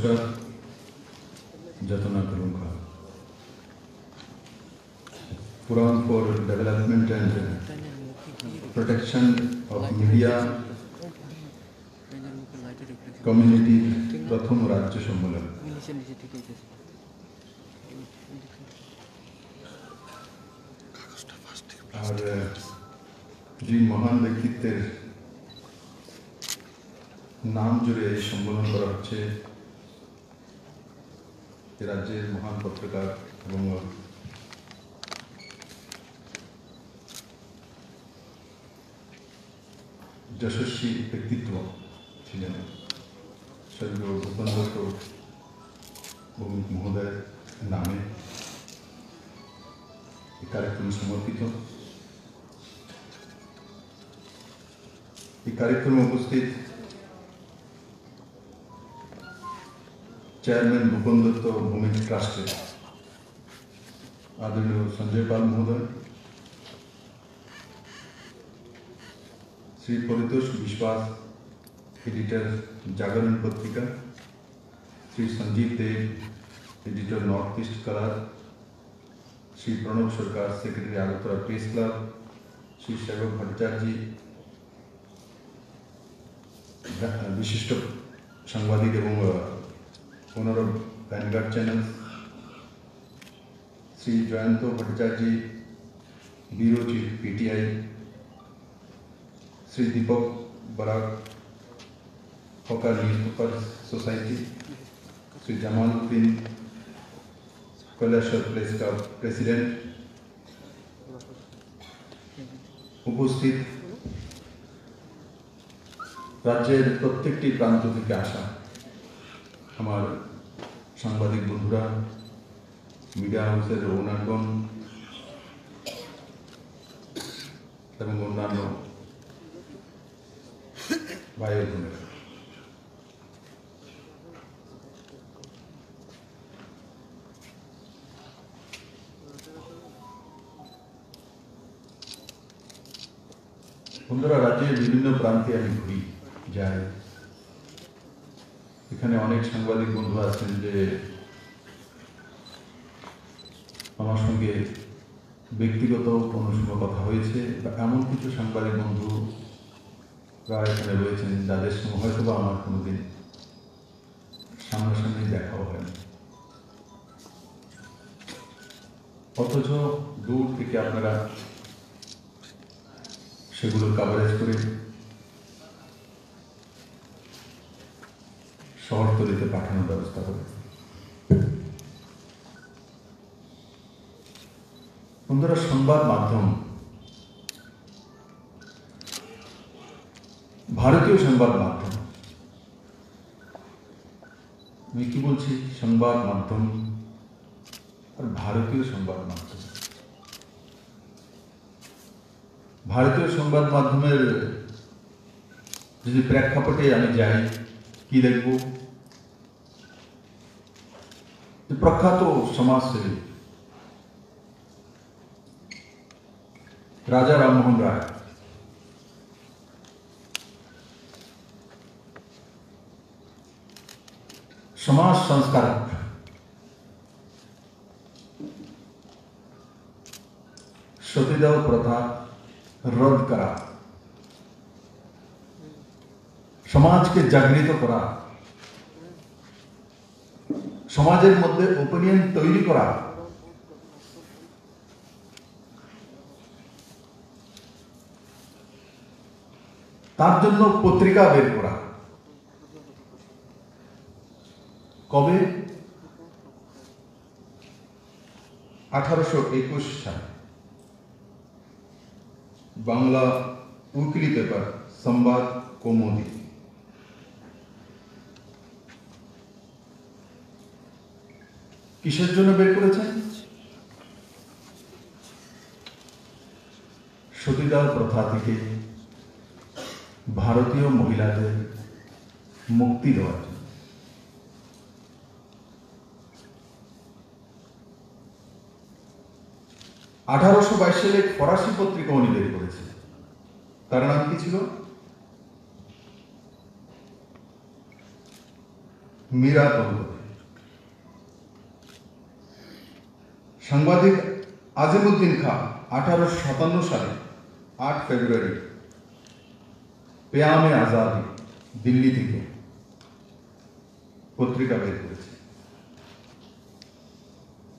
নমস্কার। Jatana Kurunka. Forum for Development and Protection of Media Community প্রথম রাজ্য সম্মেলন। আর যে মহান ব্যক্তিত্বের নাম জুড়ে সম্মেলন করা হচ্ছে রাজ্যের মহান পত্রকার এবং যশস্বী ব্যক্তিত্ব ছিলেন স্বর্গীয় ভূপেন দত্ত ভৌমিক মহোদয়ের নামে এই কার্যক্রম সমর্পিত। এই কার্যক্রমে উপস্থিত চেয়ারম্যান ভূপেন দত্ত ভৌমিক ট্রাস্টের आदरणीय संजय पाल महोदय, श्री परितोष विश्वास editor Jagaran Patrika, Shri Sanjeev Deb editor North East colour, Shri Pranab Sarkar secretary Agartala press club, Shri Shaibak Bhattacharya ji विशिष्ट सांबादिक एवं owner of Vanguard channel, Shri Jayanta Bhattacharya ji bureau chief PTI, Shri Dipak Barak hawker newspaper society, Shri Jamaluddin Kailashahar press का प्रेसिडेंट, उपस्थित राज्येर प्रत्येकटी प्रांत थेके आसा आमार सांबादिक बंधुरा, मीडिया हाउसের ওনারগণ এবং অন্যান্য ভাই বোনেরা, বন্ধুরা, রাজ্যের বিভিন্ন প্রান্তে আমি ঘুরি যাই, এখানে অনেক সাংবাদিক বন্ধু আছেন যে আমার সঙ্গে ব্যক্তিগত কোনো সময় কথা হয়েছে, বা এমন কিছু সাংবাদিক বন্ধুরা এখানে রয়েছেন যাদের সঙ্গে হয়তো বা আমার কোনোদিন সামনাসামনি দেখাও হয়নি, অথচ দূর থেকে আপনারা সেগুলোর কাভারেজ করে শহরতলিতে পাঠানোর ব্যবস্থা করে। বন্ধুরা, সংবাদ মাধ্যম, ভারতীয় সংবাদ মাধ্যম, আমি কি বলছি, সংবাদ মাধ্যম আর ভারতীয় সংবাদ মাধ্যম। ভারতীয় সংবাদ মাধ্যমের যদি প্রেক্ষাপটে আমি যাই, কি দেখব, প্রখ্যাত সমাজসেবী राजा राममोहन राय समाज संस्कारक सतीदाह प्रथा रद्द करा, समाज के जागृत करा, समाजेर मध्य ओपिनियन तैरी करा, তার জন্য পত্রিকা বের করা। কবে? 1821 সালে বাংলা উইকলি পেপার সংবাদ কৌমুদি। কিসের জন্য বের করেছেন? সতীদাহ প্রথা থেকে ভারতীয় মহিলাদের মুক্তি দেওয়ার জন্য। 1822 সালে ফরাসি পত্রিকা উনি বের করেছে, তার নাম কি ছিল? মীরা তন্তরে। সাংবাদিক আজিমউদ্দিন খাঁ 1857 সালে 8 ফেব্রুয়ারি পেয়ামে আজাদি দিল্লি থেকে পত্রিকা বের করেছে।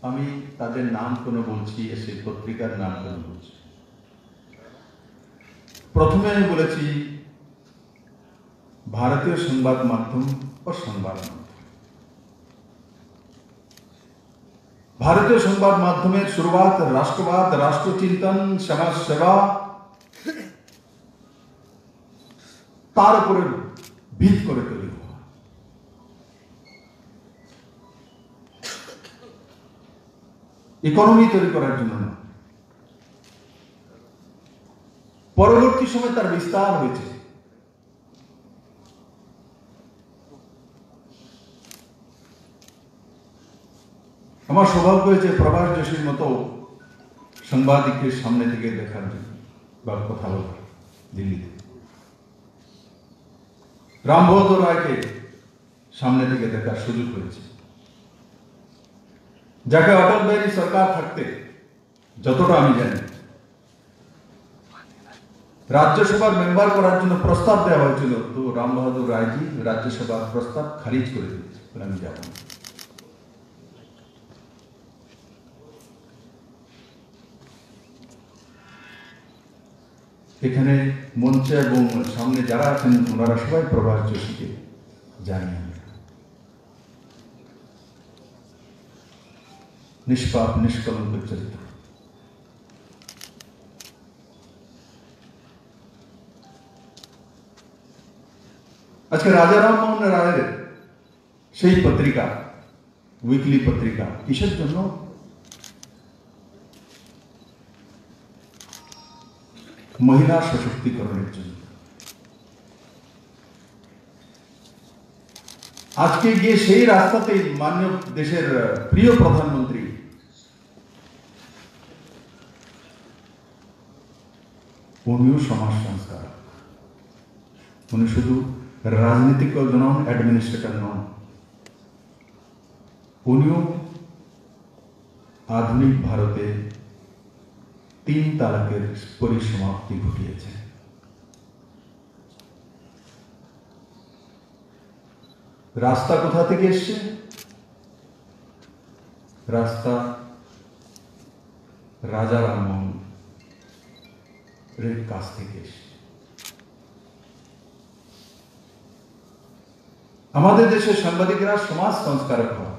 আমি তাদের নাম কেন বলছি, সেই পত্রিকার নাম কেন বলছি? প্রথমে আমি বলেছি भारतीय संबाद माध्यम और संबाद माध्यम। भारतीय संबाद माध्यमेर शुरुआत राष्ट्रवाद, राष्ट्रचिंतन, समाज सेवा तार उपरे ভিত করে তৈরি হওয়া। ইকোনমি তৈরি করার জন্য না। পরবর্তী সময় তার বিস্তার হয়েছে। আমার সৌভাগ্য হয়েছে প্রভাস যোশীর মতো সাংবাদিককে সামনে থেকে দেখার জন্য বা কথা বলার দিল্লিতে, রামবহাদুর রায়কে সামনে থেকে দেখার সুযোগ হয়েছে, যাকে অটল বিহারী সরকার থাকতে যতটা আমি জানি রাজ্যসভার মেম্বার করার জন্য প্রস্তাব দেওয়া হয়েছিল, তো রামবহাদুর রায়জি রাজ্যসভার প্রস্তাব খারিজ করে দিয়েছে, আমি যাব না। এখানে মঞ্চে এবং সামনে যারা আছেন ওনারা সবাই প্রভাস যোশীকে জানি। নিষ্পাপ নিষ্কলঙ্ক চরিত্র। আজকে রাজা রামমোহন রায়ের সেই পত্রিকা, উইকলি পত্রিকা, কিসের জন্য? মহিলা সশক্তিকরণের জন্য। আজকে গিয়ে সেই রাস্তাতে মাননীয় দেশের প্রিয় প্রধানমন্ত্রী উনিও সমাজ সংস্কারক। উনি শুধু রাজনীতিক নন, অ্যাডমিনিস্ট্রেটর নন, উনিও আধুনিক ভারতে 3 তালাকের পরিসমাপ্তি ঘটিয়েছে। রাস্তা কোথা থেকে এসছে? রাস্তা রাজা রামমোহন এর কাছ থেকে এসছে। আমাদের দেশের সাংবাদিকরা সমাজ সংস্কারক হয়।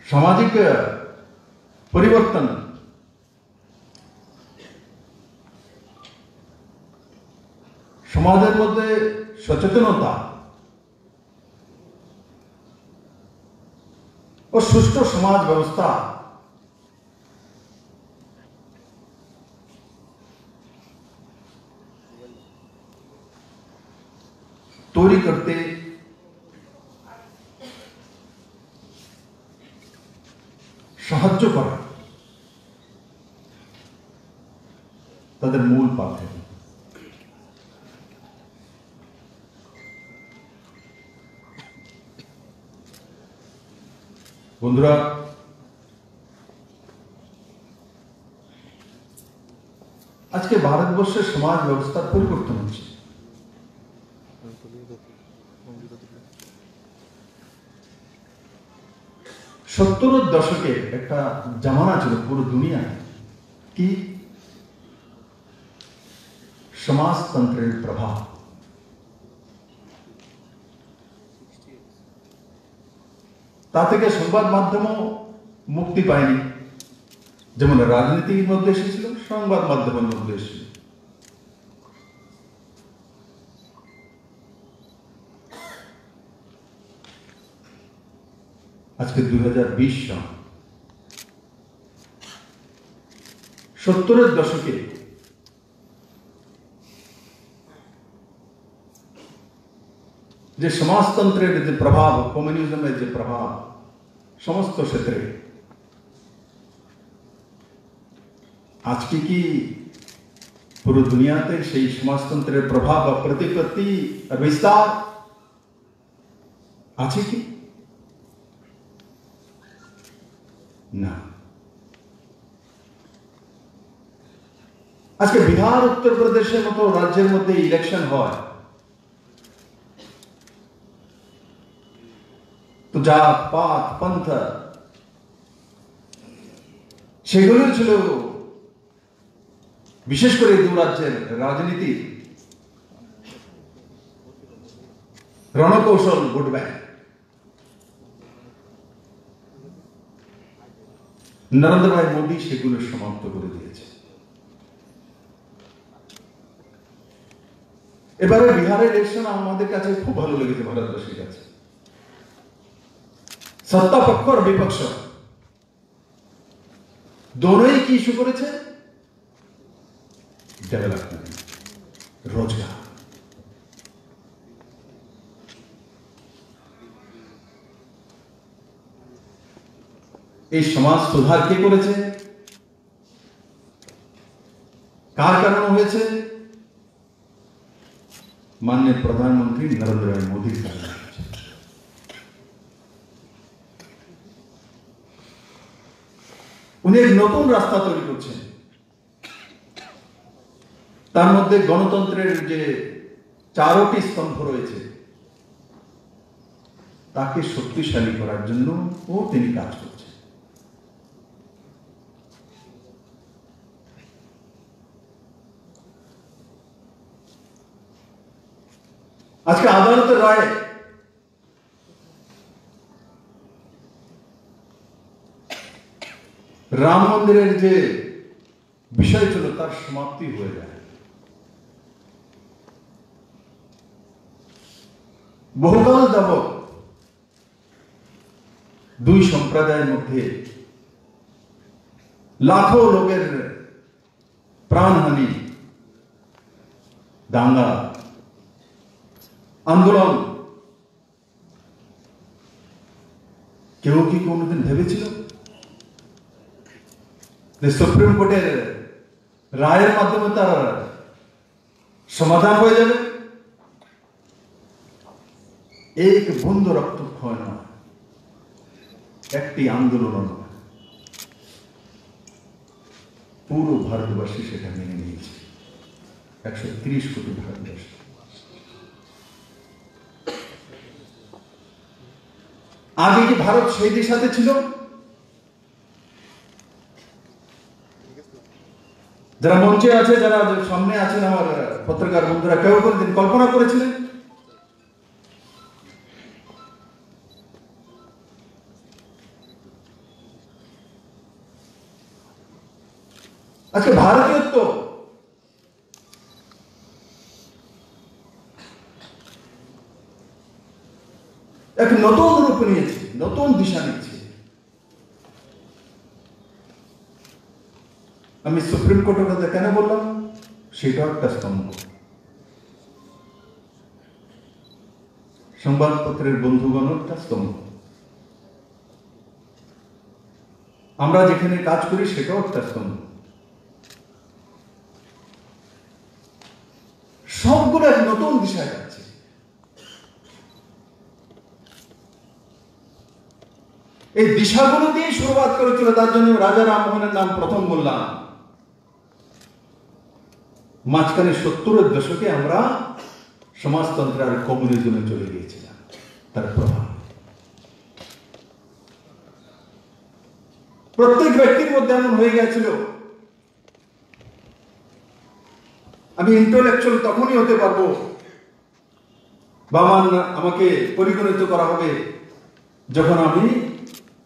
সামাজিক পরিবর্তন সমাজের মধ্যে সচেতনতা ও সুষ্ঠু সমাজ ব্যবস্থা তৈরি করতে সাহায্য করা তাদের মূল পদ্ধতি। বন্ধুরা, আজকে ভারতবর্ষের সমাজ ব্যবস্থার পরিবর্তন হচ্ছে। সত্তরের দশকে একটা জামানা ছিল পুরো দুনিয়ায় কি সমাজতন্ত্রের প্রভাব। তা থেকে সংবাদ মাধ্যমও মুক্তি পায়নি। যেমন রাজনীতির মধ্যে এসেছিল, সংবাদ মাধ্যমের মধ্যে এসেছিল। আজকে 2020 সাল, 70-এর দশকে যে সমাজতন্ত্রের যে প্রভাব, কমিউনিজমের যে প্রভাব সমস্ত ক্ষেত্রে, আজকে কি পুরো দুনিয়াতে সেই সমাজতন্ত্রের প্রভাব বা প্রতিপত্তি আর বিস্তার আছে কি না। আজকে বিহার উত্তরপ্রদেশের মতো রাজ্যের মধ্যে ইলেকশন হয় তো জাত পাত পন্থ সেগুলো ছিল বিশেষ করে দু রাজ্যের রাজনীতি রণকৌশল ভোট ব্যাংক। নরেন্দ্র ভাই মোদী সেগুলো সমাপ্ত করে দিয়েছে। এবারে বিহারের ইলেকশন আমাদের কাছে খুব ভালো লেগেছে, ভারতবর্ষের কাছে। সত্তা পক্ষ আর বিপক্ষ দোনোই কি ইস্যু করেছে? ডেভেলপমেন্ট, রোজগার। এই সমাজ সুধার কে করেছে? কার কারণে হয়েছে? মাননীয় প্রধানমন্ত্রী নরেন্দ্র ভাই মোদীর কারণে হয়েছে। উনি এক নতুন রাস্তা তৈরি করছেন, তার মধ্যে গণতন্ত্রের যে 4টি স্তম্ভ রয়েছে তাকে শক্তিশালী করার জন্য তিনি কাজ করছেন। আজকে আদালতের রায়ে রাম মন্দিরের যে বিষয় ছিল তার সমাপ্তি হয়ে যায়। বহুকাল যাবৎ দুই সম্প্রদায়ের মধ্যে লাখো লোকের প্রাণহানি, দাঙ্গা, আন্দোলন, কেউ কি কোনদিন ভেবেছিল যে সুপ্রিম কোর্টের রায়ের মাধ্যমে তার সমাধান হয়ে যাবে? এক বন্ধু রক্তক্ষয় নয়, একটি আন্দোলন নয়, পুরো ভারতবর্ষে সেটা মেনে নিয়েছে। 130 কোটি ভারতবর্ষ। আগে কি ভারত সেই দিশাতে ছিল? যারা মঞ্চে আছে, যারা সামনে আছেন, আমার পত্রকার বন্ধুরা, কেউ কোনদিন কল্পনা করেছিলেন আজকে ভারতীয়ত্ব এক নতুন রূপ নিয়েছে, নতুন দিশা নিচ্ছে? আমি সুপ্রিম কোর্টের কথা কেন বললাম? সেটা একটা স্তম্ভ। সংবাদপত্রের বন্ধুগণ একটা স্তম্ভ। আমরা যেখানে কাজ করি সেটাও একটা স্তম্ভ। সবগুলো এক নতুন দিশায় যাচ্ছে। এই দিশাগুলো দিয়ে শুরুয়াত করেছিল, তার জন্য রাজা রামমোহনের নাম প্রথম বললাম। মাঝখানে 70-এর দশকে আমরা সমাজতন্ত্র আর কমিউনিজমে চলে গিয়েছিলাম, তার প্রভাব প্রত্যেক ব্যক্তির মধ্যে এমন হয়ে গেছিল। আমি ইন্টেলেকচুয়াল তখনই হতে পারবো বা আমাকে পরিগণিত করা হবে যখন আমি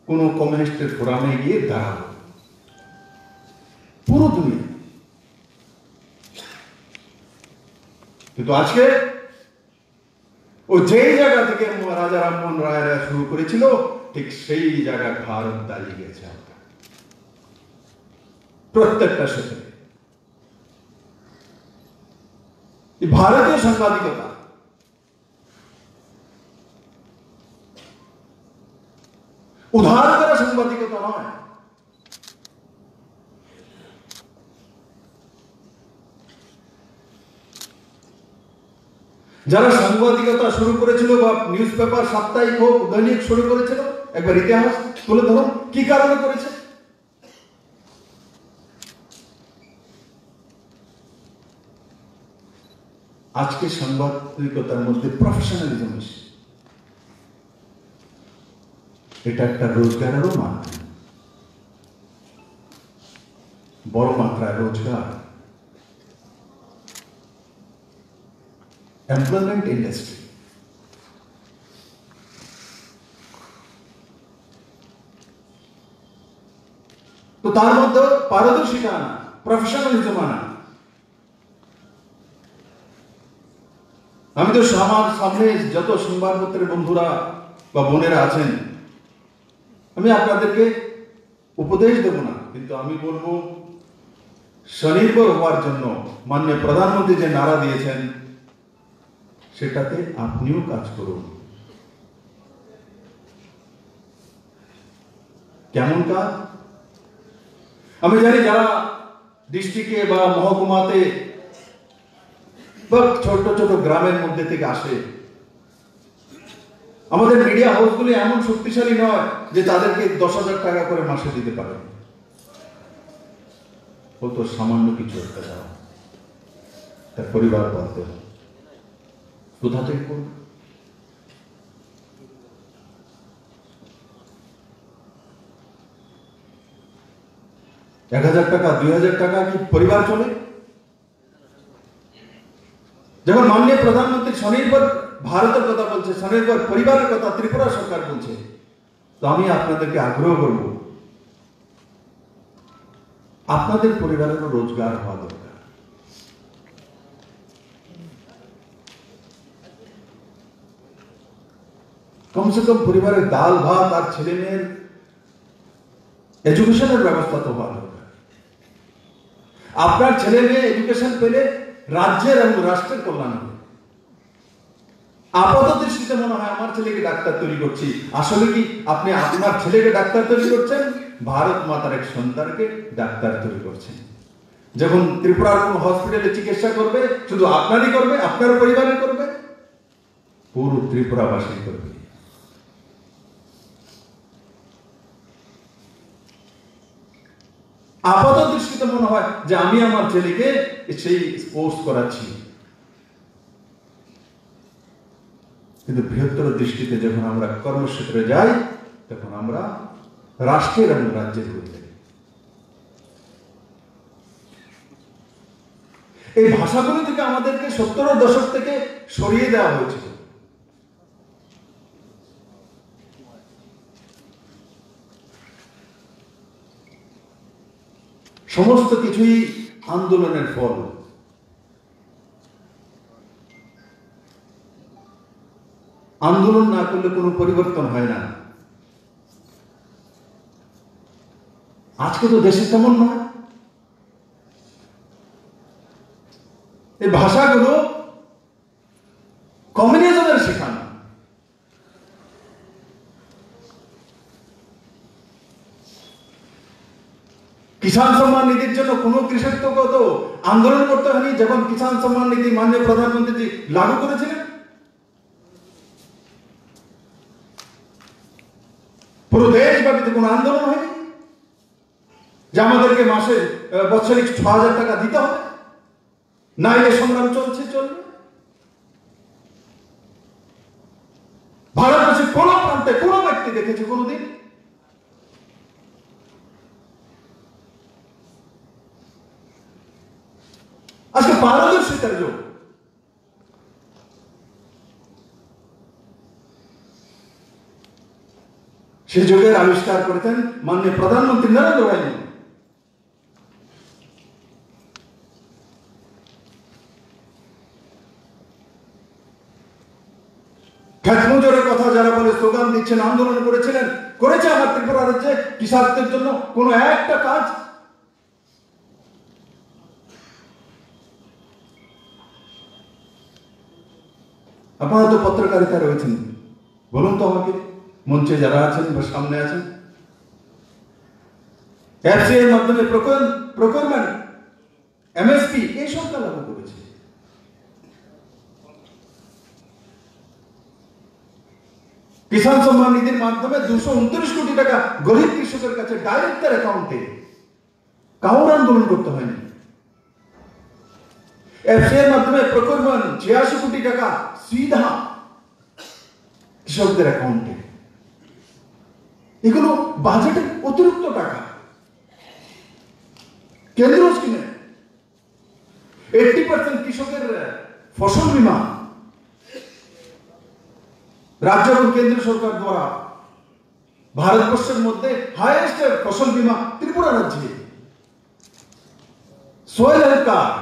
কোন কমিউনিস্টের ফোরামে গিয়ে দাঁড়াবো। পুরো দুনিয়া। কিন্তু আজকে ও যেই জায়গা থেকে রাজা রামমোহন রায়রা শুরু করেছিল, ঠিক সেই জায়গায় ভারত দাঁড়িয়ে গেছে। প্রত্যেকটা সাথে ভারতীয় সাংবাদিকতা উদ্ধার করা সাংবাদিকতা নয়। যারা সাংবাদিকতা শুরু করেছিল বা নিউজ পেপার সাপ্তাহিক হোক দৈনিক শুরু করেছিল, একবার ইতিহাস তুলে ধরুন কি কারণে করেছে। আজকে সাংবাদিকতার মধ্যে প্রফেশনালিজম এসে এটা একটা রোজগারেরও মাধ্যম, বড় মাত্রায় রোজগার, এমপ্লয়মেন্ট ইন্ডাস্ট্রি। তো তার মধ্যে পারদর্শিতা আনা, প্রফেশনালিজম আনা। আমি তো আমার সামনে যত সংবাদপত্রের বন্ধুরা বা বোনেরা আছেন, আমি আপনাদেরকে উপদেশ দেব না, কিন্তু আমি বলবো স্বনির্ভর হওয়ার জন্য মাননীয় প্রধানমন্ত্রী যে নারা দিয়েছেন সেটাতে আপনিও কাজ করুন। কেমন কাজ? আমি জানি যারা ডিস্ট্রিক্টে বা মহকুমাতে বা ছোট ছোট গ্রামের মধ্যে থেকে আসে, আমাদের মিডিয়া হাউসগুলি এমন শক্তিশালী নয় যে তাদেরকে 10,000 টাকা করে মাসে দিতে পারে। ও তো সামান্য কিছু একটা দেওয়া, তার পরিবার পালতে হয়, কোথা থেকে করবে? $1,000 $2,000 টাকা কি পরিবার চলে? যখন মাননীয় প্রধানমন্ত্রী স্বনির্ভর ভারতের কথা বলছে, স্বনির্ভর পরিবারের কথা ত্রিপুরা সরকার বলছে, তো আমি আপনাদেরকে আগ্রহ করব, আপনাদের পরিবারেরও রোজগার হওয়া দরকার। কমসে কম পরিবারের ডাল ভাত আর ছেলে মেয়ের এডুকেশনের ব্যবস্থা তো হওয়া দরকার। আপনার ছেলে মেয়ে এডুকেশন পেলে রাজ্যের এবং রাষ্ট্রের কল্যাণ হবে। আপাত দৃষ্টিতে মনে হয় আমার ছেলেকে ডাক্তার তৈরি করছি, আসলে কি আপনি আপনার ছেলেকে ডাক্তার তৈরি করছেন? ভারত মাতার এক সন্তানকে ডাক্তার তৈরি করছেন। যখন ত্রিপুরার কোন হসপিটালে চিকিৎসা করবে, শুধু আপনারই করবে, আপনার পরিবারের করবে, পুরো ত্রিপুরাবাসী করবে। আপাত দৃষ্টিতে মনে হয় যে আমি আমার ছেলেকে সেই স্পোর্টস করাচ্ছি, কিন্তু বৃহত্তর দৃষ্টিতে যখন আমরা কর্মক্ষেত্রে যাই তখন আমরা রাষ্ট্রের এবং রাজ্যের হয়ে যাই। এই ভাষাগুলো থেকে আমাদেরকে 70-এর দশক থেকে সরিয়ে দেওয়া হয়েছিল। সমস্ত কিছুই আন্দোলনের ফল। আন্দোলন না করলে কোনো পরিবর্তন হয় না। আজকে তো দেশে তেমন নয়। এই ভাষাগুলো কমিউনিজমের শেখানো। কিষাণ সম্মান নীতির জন্য কোন কৃষককে তো আন্দোলন করতে হয়নি যখন কিষাণ সম্মান নীতি মাননীয় প্রধানমন্ত্রী লাগু করেছিলেন। পুরো দেশব্যাপী কোন আন্দোলন হয়নি যে আমাদেরকে মাসে বৎসরিক 6,000 টাকা দিতে হবে, নাইলে সংগ্রাম চলবে। ভারতবর্ষের কোন প্রান্তে কোন ব্যক্তি দেখেছে কোনদিন? আজকে পারদর্শিতার যুগ। সেই যুগের আবিষ্কার করেছেন মাননীয় প্রধানমন্ত্রী নরেন্দ্র ভাই মোদী। খেতমজুরের কথা যারা বলে স্লোগান দিচ্ছেন, আন্দোলন করেছিলেন, করেছে আমার ত্রিপুরা রাজ্যে কৃষকদের জন্য কোন একটা কাজ? আপনারা তো পত্রকারিতা রয়েছেন, বলুন তো আমাকে, মঞ্চে যারা আছেন বা সামনে আছেন, এফসিআই এর মাধ্যমে প্রকিউরমেন্ট, এমএসপি এই সরকার লাগু করেছে। কিষাণ সম্মান নিধির মাধ্যমে 229 কোটি টাকা গরিব কৃষকের কাছে ডাইরেক্ট তার অ্যাকাউন্টে, কাউর আন্দোলন করতে হয়নি। এফসিআই এর মাধ্যমে প্রকল্পন 86 কোটি টাকা সিধা কৃষকদের অ্যাকাউন্টে। এগুলো বাজেটের অতিরিক্ত টাকা। কেন্দ্র স্কিমে 80% কৃষকের ফসল বীমা রাজ্য এবং কেন্দ্র সরকার দ্বারা। ভারতবর্ষের মধ্যে হাইয়েস্ট ফসল বীমা ত্রিপুরা রাজ্যে। সোয়েল হেলথ কার্ড,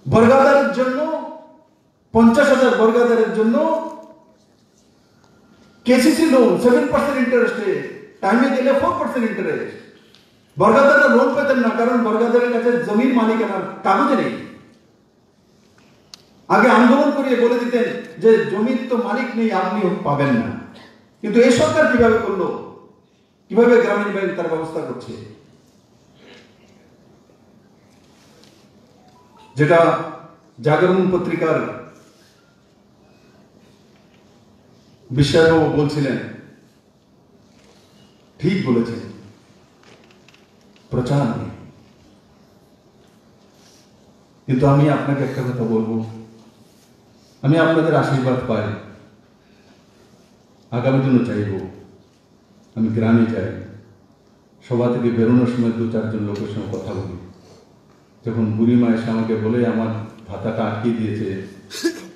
বর্গাদারের জন্য 50,000 বর্গাদারের জন্য কেসিসি লোন 7% ইন্টারেস্টে, টাইমে দিলে 4% ইন্টারেস্ট। বর্গাদাররা লোন পেতেন না, কারণ বর্গাদারের কাছে জমির মালিকানার কাগজে নেই। আগে আন্দোলন করিয়ে বলে দিতেন যে জমির তো মালিক নেই, আপনিও পাবেন না। কিন্তু এই সরকার কিভাবে করলো? কিভাবে গ্রামীণ ব্যাংক তার ব্যবস্থা করছে? যেটা জাগরণ পত্রিকার বিশ্বাসবাবু বলছিলেন, ঠিক বলেছেন, প্রচার নেই। কিন্তু আমি আপনাকে একটা কথা বলবো, আমি আপনাদের আশীর্বাদ পাই, আগামী দিনও চাইব। আমি গ্রামে যাই, সভা থেকে বেরোনোর সময় 2-4 জন লোকের সঙ্গে কথা বলি। যখন বুড়িমা এসে আমাকে বলে আমার ভাতাটা আটকে দিয়েছে,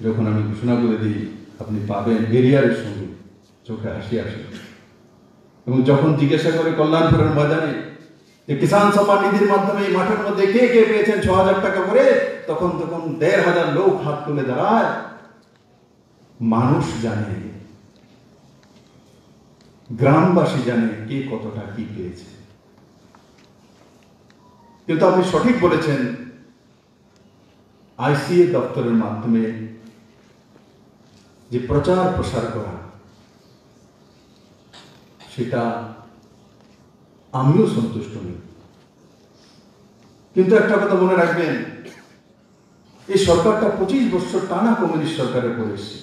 যখন আমি ঘোষণা করে দিই আপনি পাবেন বেরিয়ারের সঙ্গে, চোখে হাসি আসে। এবং যখন জিজ্ঞাসা করে কল্যাণপুরের ময়দানে যে কিষাণ সম্মান নিধির মাধ্যমে এই মাঠের মধ্যে কে কে পেয়েছেন 6,000 টাকা করে, তখন 1,500 লোক হাত তুলে দাঁড়ায়। মানুষ জানে, গ্রামবাসী জানে কে কতটা কি পেয়েছে। কিন্তু আপনি সঠিক বলেছেন, আইসিএ দপ্তরের মাধ্যমে যে প্রচার প্রসার করা, সেটা আমিও সন্তুষ্ট নই। কিন্তু একটা কথা মনে রাখবেন, এই সরকারটা 25 বছর টানা কমিউনিস্ট সরকারে পড়েছে।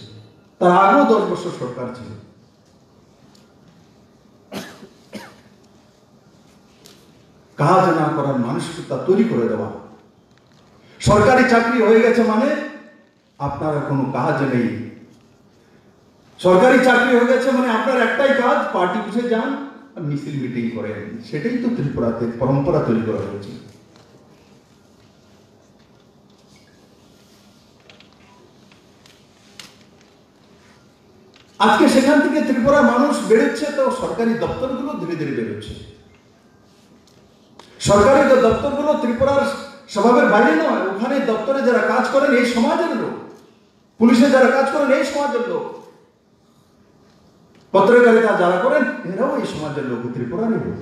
তার আগেও 10 বছর সরকার ছিল। কাজ না করার মানসিকতা তৈরি করে দেওয়া। সরকারি চাকরি হয়ে গেছে মানে আপনার কোনো কাজ নেই। সরকারি চাকরি হয়ে গেছে মানে আপনার একটাই কাজ, পার্টি অফিসে যান আর মিছিল মিটিং করেন। সেটাই তো ত্রিপুরাতে পরম্পরা তৈরি করা হয়েছে। আজকে সেখান থেকে ত্রিপুরা মানুষ বেরোচ্ছে, তো সরকারি দপ্তরগুলো ধীরে ধীরে বেরোচ্ছে। সরকারি দপ্তরগুলো ত্রিপুরার স্বভাবের বাইরে নয়। ওখানে দপ্তরে যারা কাজ করেন এই সমাজের লোক, পুলিশে যারা কাজ করেন এই সমাজের লোক, পত্রকারিতা যারা করেন এরাও এই সমাজের লোক, ত্রিপুরারই লোক।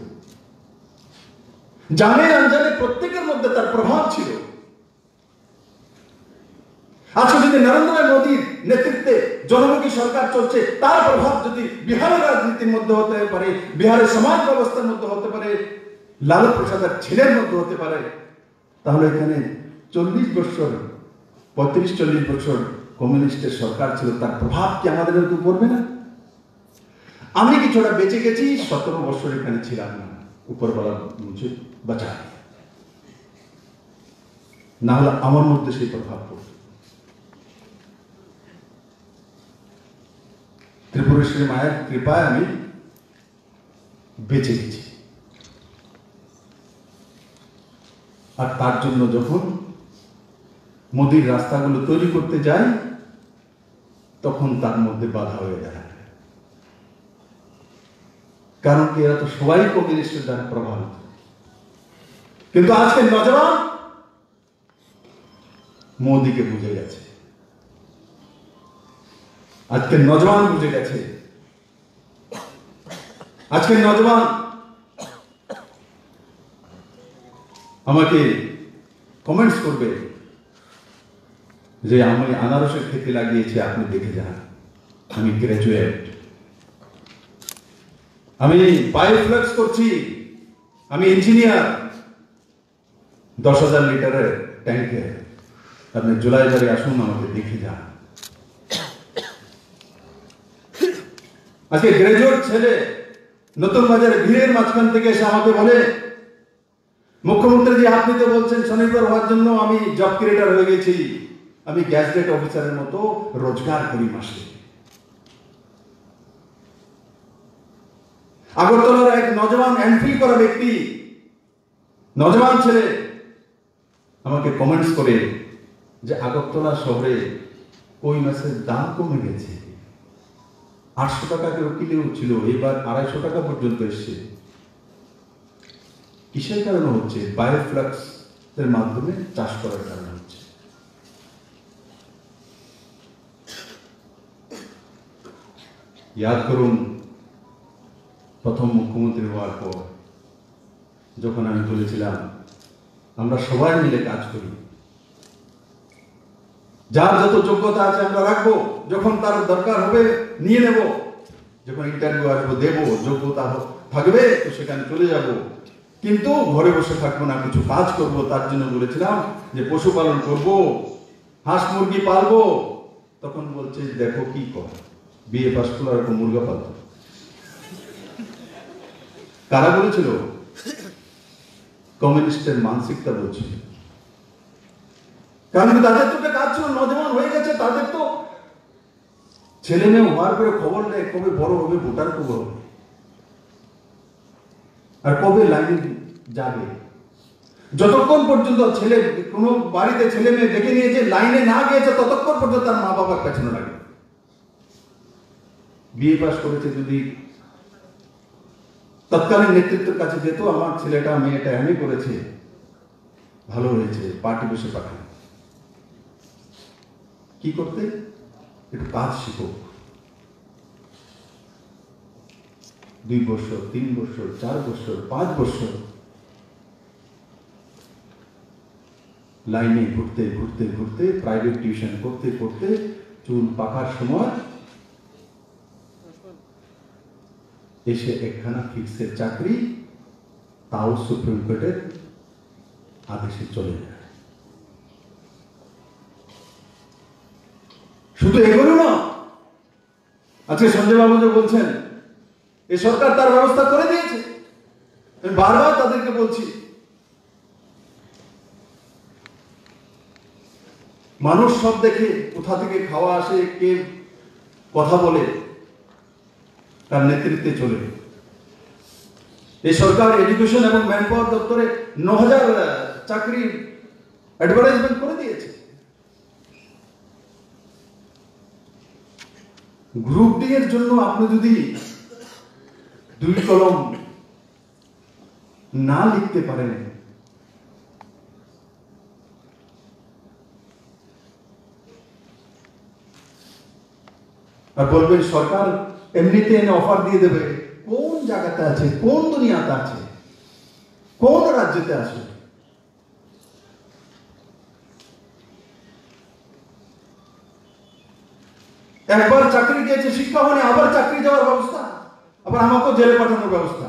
জানে অনজানে প্রত্যেকের মধ্যে তার প্রভাব ছিল। আজকে যদি নরেন্দ্র মোদীর নেতৃত্বে জনমুখী সরকার চলছে, তার প্রভাব যদি বিহারের রাজনীতির মধ্যে হতে পারে, বিহারের সমাজ ব্যবস্থার মধ্যে হতে পারে, লালু প্রসাদের ছেলের মধ্যে হতে পারে, তাহলে এখানে 35-40 বছর কমিউনিস্টের সরকার ছিল, তার প্রভাব কি আমাদের উপর পড়বে না? আমি কিছুটা বেঁচে গেছি, 17 বছর এখানে ছিলাম না, উপরওয়ালা মুঝে বাঁচা, না হলে আমার মধ্যে সেই প্রভাব পড়বে। ত্রিপুরেশ্বরী মায়ের কৃপায় আমি বেঁচে গেছি। আর তার জন্য যখন মোদির রাস্তাগুলো তৈরি করতে যাই, তখন তার মধ্যে বাধা হয়ে দাঁড়ায়। কারণ কি, এরা তো সবাই কমিউনিস্টের দ্বারা প্রভাবিত। কিন্তু আজকে নজওয়ান মোদিকে বুঝে গেছে। আজকে নজওয়ান বুঝে গেছে। আজকে নজওয়ান আমাকে কমেন্টস করবে যে আমি আনারসের খেতে লাগিয়েছি, আপনি দেখে যান, আমি গ্রাজুয়েট, আমি বায়োফ্লেক্স করছি, আমি ইঞ্জিনিয়ার, 10,000 লিটারের ট্যাঙ্কে, আপনি জুলাই বাড়ি আসুন, আমাকে দেখে যান। আজকে গ্রাজুয়েট ছেলে নতুন বাজারে ভিড়ের মাঝখান থেকে এসে আমাকে বলে, মুখ্যমন্ত্রী জি আপনি তো বলছেন স্বনির্ভর হওয়ার জন্য আমি জব ক্রিয়েটর হয়ে গেছি, আমি গ্যাজেট অফিসারের মতো রোজগার করি মাসে। আগরতলার এক নজওয়ান এমফিল করা ব্যক্তি, নজওয়ান ছেলে আমাকে কমেন্টস করে যে আগরতলা শহরে কই মাছের দাম কমে গেছে, 800 টাকা কিলো ছিল, এবার 250 টাকা পর্যন্ত এসছে। কিসের কারণে হচ্ছে? বায়োফ্লাক্স এর মাধ্যমে চাষ করার কারণে হচ্ছে। ইয়াদ করুন, প্রথম মুখ্যমন্ত্রী হওয়ার পর যখন আমি বলেছিলাম আমরা সবাই মিলে কাজ করি, যার যত যোগ্যতা আছে আমরা রাখবো, যখন তার দরকার হবে নিয়ে নেব, যখন ইন্টারভিউ আসবো দেব, যোগ্যতা থাকবে তো সেখানে চলে যাব, কিন্তু ঘরে বসে থাকবো না, কিছু কাজ করব। তার জন্য বলেছিলাম যে পশুপালন করব, হাঁস মুরগি পালবো। তখন বলছে দেখো কি কর, বিয়ে পাস করলো আর মুরগা পালতো। কারা বলেছিল? কমিউনিস্টের মানসিকতা বলছিল। কারণ তাদের তো কাজ ছিল, নজওয়ান হয়ে গেছে, তাদের তো ছেলে মেয়ে হওয়ার পরে খবর নেই কবে বড় হবে, ভোটার কবে হবে, আর কবে লাইনে যাবে। যতক্ষণ পর্যন্ত ছেলে কোন বাড়িতে ছেলে মেয়ে দেখে নিয়েছে লাইনে না গিয়েছে, ততক্ষণ পর্যন্ত তার মা বাবার পেছনে লাগে। বিয়ে পাস করেছে যদি তৎকালীন নেতৃত্বের কাছে যেত, আমার ছেলেটা মেয়েটা এমএ করেছে, ভালো হয়েছে, পার্টি বসে পাঠায়। কি করতে? একটু কাজ শিখো। 2 বছর, 3 বছর, 4 বছর, 5 বছর লাইনে ঘুরতে ঘুরতে ঘুরতে, প্রাইভেট টিউশন করতে করতে চুল পাকার সময় এসে একখানা ফিক্সের চাকরি, তাও সুপ্রিম কোর্টের আদেশে চলে যায়। শুধু এগুলো না, আজকে সঞ্জয় বাবু যে বলছেন এই সরকার তার ব্যবস্থা করে দিয়েছে, আমি বারবার তাদেরকে বলছি মানুষ সব দেখে কোথা থেকে খাওয়া আসে, কে কথা বলে, তার নেতৃত্বে চলে। এই সরকার এডুকেশন এবং ম্যান পাওয়ার দপ্তরে 9000 চাকরি অ্যাডভার্টাইজমেন্ট করে দিয়েছে। গ্রুপ ডি এর জন্য আপনি যদি 2 কলম না লিখতে পারেন, আর বলবেন সরকার এমনিতে এনে অফার দিয়ে দেবে, কোন জায়গাতে আছে, কোন দুনিয়াতে আছে, কোন রাজ্যতে আছে? একবার চাকরি গিয়েছে, শিক্ষা হয়নি, আবার চাকরি যাওয়ার ব্যবস্থা, আবার আমাকেও জেলে পাঠানোর ব্যবস্থা।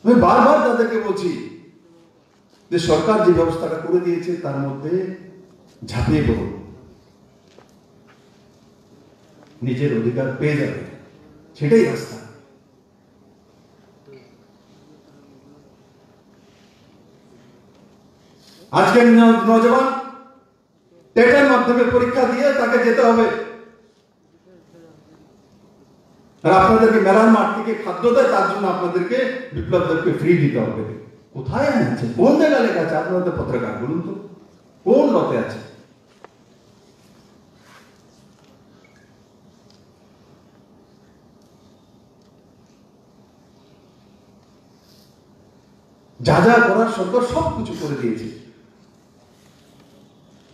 আমি বারবার তাদেরকে বলছি যে সরকার যে ব্যবস্থাটা করে দিয়েছে তার মধ্যে ঝাঁপিয়ে পড়ুন, নিজের অধিকার পেয়ে যাবে, সেটাই রাস্তা। আজকের নজওয়ান টেটের মাধ্যমে পরীক্ষা দিয়ে তাকে যেতে হবে, আর আপনাদেরকে মেলার মাঠ থেকে খাদ্য দেয়, তার জন্য আপনাদেরকে বিপ্লবদেরকে ফ্রি দিতে হবে। কোথায় আছে, কোন জায়গায় লেখা আছে? আপনাদের পত্রকার বলুন তো, কোন লতে আছে? যা যা করার সরকার সবকিছু করে দিয়েছে।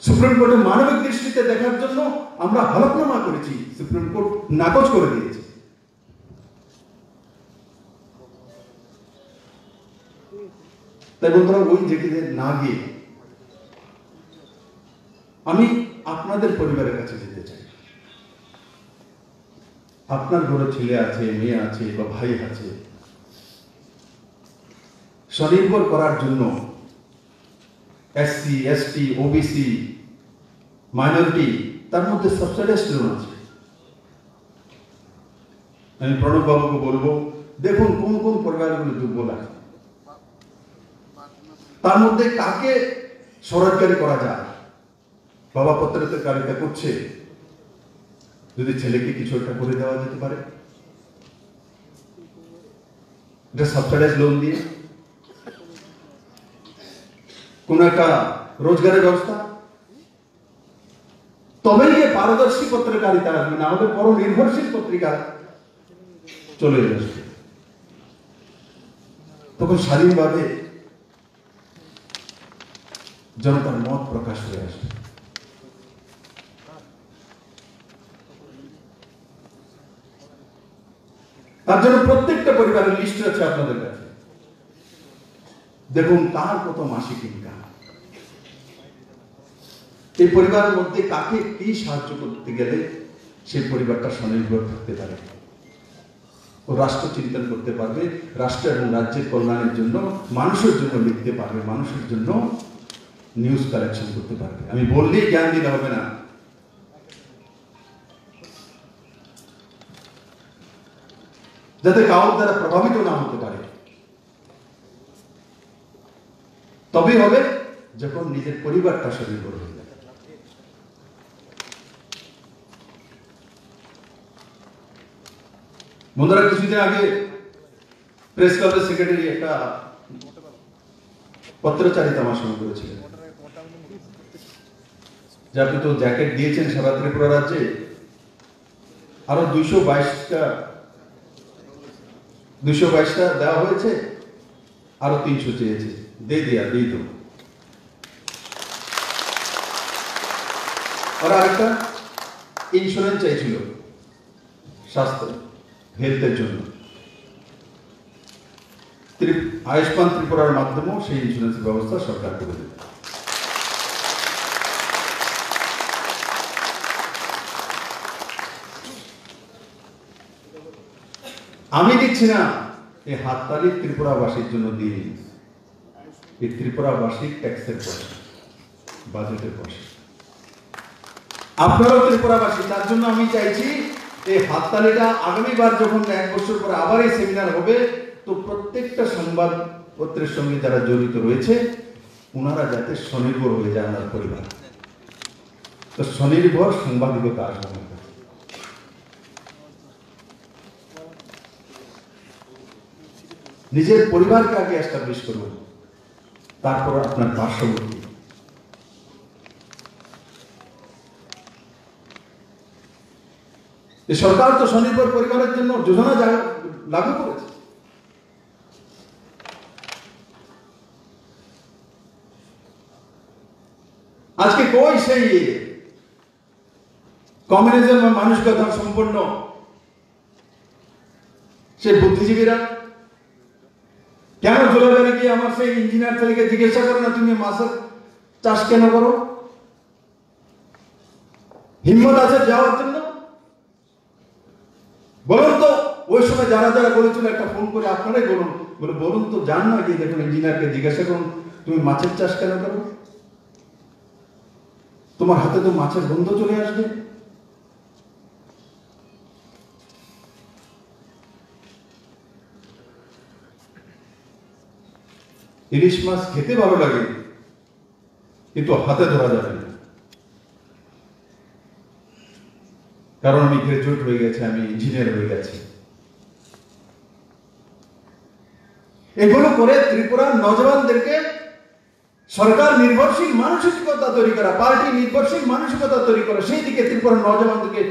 সুপ্রিম কোর্টে মানবিক দৃষ্টিতে দেখার জন্য আমরা হলফনামা করেছি, সুপ্রিম কোর্ট নাকচ করে দিয়েছে। তাই বন্ধুরা, ওই জায়গায় না গিয়ে আমি আপনাদের পরিবারের কাছে যেতে চাই। আপনার ঘরে ছেলে আছে, মেয়ে আছে বা ভাই আছে, স্বনির্ভর করার জন্য এসসি, এসটি, ওবিসি, মাইনরিটি, তার মধ্যে সাবসিডাইজড লোন আছে। আমি প্রণব বাবুকে বলবো, দেখুন কোন কোন পরিবারগুলো দুর্বল আছে, তার মধ্যে কাকে স্বরাজগারী করা যায়। বাবা পত্রিকারিতা করছে, যদি ছেলেকে কিছু একটা করে দেওয়া যেতে পারে, এটা সাবসিডাইজ লোন দিয়ে কোন একটা রোজগারের ব্যবস্থা, তবেই যে পারদর্শী পত্রিকারিতা আসবে, না হলে পর নির্ভরশীল পত্রিকা চলে আসবে। তখন স্বাধীনভাবে জনতার মত প্রকাশ হয়ে আসবে। তার জন্য প্রত্যেকটা পরিবারের লিস্ট আছে আপনাদের কাছে। দেখুন কার কত মাসিক ইনকাম, এই পরিবারের মধ্যে কাকে কি সাহায্য করতে গেলে সেই পরিবারটা স্বনির্ভর থাকতে পারে, ও রাষ্ট্র চিন্তন করতে পারবে, রাষ্ট্র এবং রাজ্যের কল্যাণের জন্য, মানুষের জন্য লিখতে পারবে, মানুষের জন্য নিউজ কালেকশন করতে পারবে। আমি বললেই জ্ঞান দিতে হবে না, যাতে কারোর দ্বারা প্রভাবিত না হতে পারে। তবেই হবে যখন নিজের পরিবারটা স্বনির্ভর হয়ে যাবে। বন্ধুরা, কিছুদিন আগে প্রেস ক্লাবের সেক্রেটারি একটা পত্রচারিতা আমার সঙ্গে করেছিলেন, যে আপনি তো জ্যাকেট দিয়েছেন সারা ত্রিপুরা রাজ্যে, আরো 222টা দেওয়া হয়েছে, আরো 300 চেয়েছে, দিয়ে তো। আর আরেকটা ইন্স্যুরেন্স চাইছিল স্বাস্থ্য হেলথের জন্য, আয়ুষ্মান ত্রিপুরার মাধ্যমেও সেই ইন্স্যুরেন্সের ব্যবস্থা সরকার করে দেবে। আমি দিচ্ছি না, এই হাততালি ত্রিপুরাবাসীর জন্য দিয়ে, এই ত্রিপুরাবাসীর ট্যাক্সের পয়সা, বাজেটের পয়সা, আপনারাও ত্রিপুরাবাসী। তার জন্য আমি চাইছি এই হাততালিটা আগামীবার যখন 1 বছর পরে আবার এই সেমিনার হবে, তো প্রত্যেকটা সংবাদপত্রের সঙ্গে যারা জড়িত রয়েছে ওনারা যাতে স্বনির্ভর হয়ে যায়, আমার পরিবার। তো স্বনির্ভর সাংবাদিকতা আসবে আমার কাছে। নিজের পরিবারকে আগে এস্টাবলিশ করুন, তারপর আপনার পার্শ্ববর্তী। সরকার তো স্বনির্ভর পরিবারের জন্য যোজনা লাগু করেছে। আজকে কই সেই কমিউনিজম বা মানসিকতা সম্পন্ন সেই বুদ্ধিজীবীরা? কেন জোলাবেড়ে গিয়ে আমার সেই ইঞ্জিনিয়ার ছেলেকে জিজ্ঞাসা করে না তুমি মাছের চাষ কেন করো? হিম্মত আছে যাওয়ার জন্য? বলুন তো, ওই সময় যারা যারা বলেছিল একটা ফোন করে আপনারাই বলুন তো, যান না গিয়ে দেখুন ইঞ্জিনিয়ারকে জিজ্ঞাসা করুন তুমি মাছের চাষ কেন করো? তোমার হাতে তো মাছের গন্ধ চলে আসবে। ইলিশ মাছ খেতে ভালো লাগে, কিন্তু হাতে ধরা যাবে না, কারণ আমি গ্রাজুয়েট হয়ে গেছে, আমি ইঞ্জিনিয়ার হয়ে গেছি। এগুলো করে ত্রিপুরার নজওয়ানদেরকে সরকার নির্ভরশীল মানসিকতা তৈরি করা, পার্টি নির্ভরশীল মানসিকতা তৈরি করা, সেই দিকে ত্রিপুরার নজওয়ানদেরকে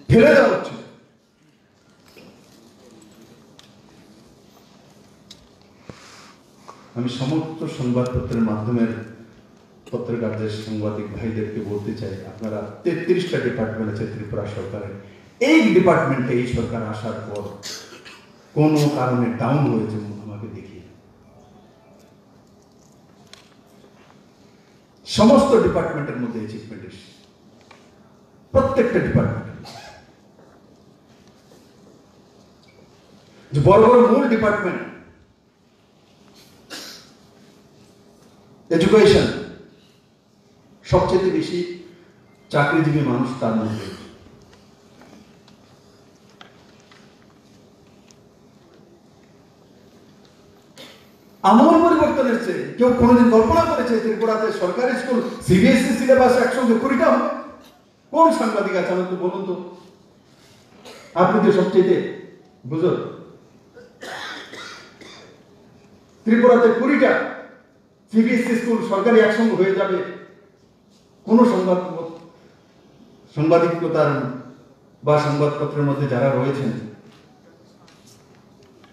ফেলে দেওয়া হচ্ছে। আমি সমস্ত সংবাদপত্রের মাধ্যমের পত্রকারদের, সাংবাদিক ভাইদেরকে বলতে চাই, আপনারা 33টা ডিপার্টমেন্ট আছে ত্রিপুরা সরকারের, এই ডিপার্টমেন্টে এই সরকার আসার পর কোন কারণে ডাউন হয়েছে আমাকে দেখিয়ে। সমস্ত ডিপার্টমেন্টের মধ্যে অ্যাচিভমেন্ট এসেছে, প্রত্যেকটা ডিপার্টমেন্টে। যে বড় বড় মূল ডিপার্টমেন্ট এডুকেশন, সবচেয়ে বেশি চাকরিজীবী মানুষ তার মধ্যে। আমল পরিবর্তনের চেয়ে কেউ কোনোদিন কল্পনা করেছে ত্রিপুরাতে সরকারি স্কুল সিবিএসই সিলেবাস একসঙ্গে 20টা হবে? কোন সাংবাদিক আছে আমাকে বলুন তো, আপনি তো সবচেয়ে বুঝুন। ত্রিপুরাতে 20টা সিবিএসই স্কুল সরকারি একসঙ্গে হয়ে যাবে, কোন সাংবাদিকতার বা সংবাদপত্রের মধ্যে যারা রয়েছেন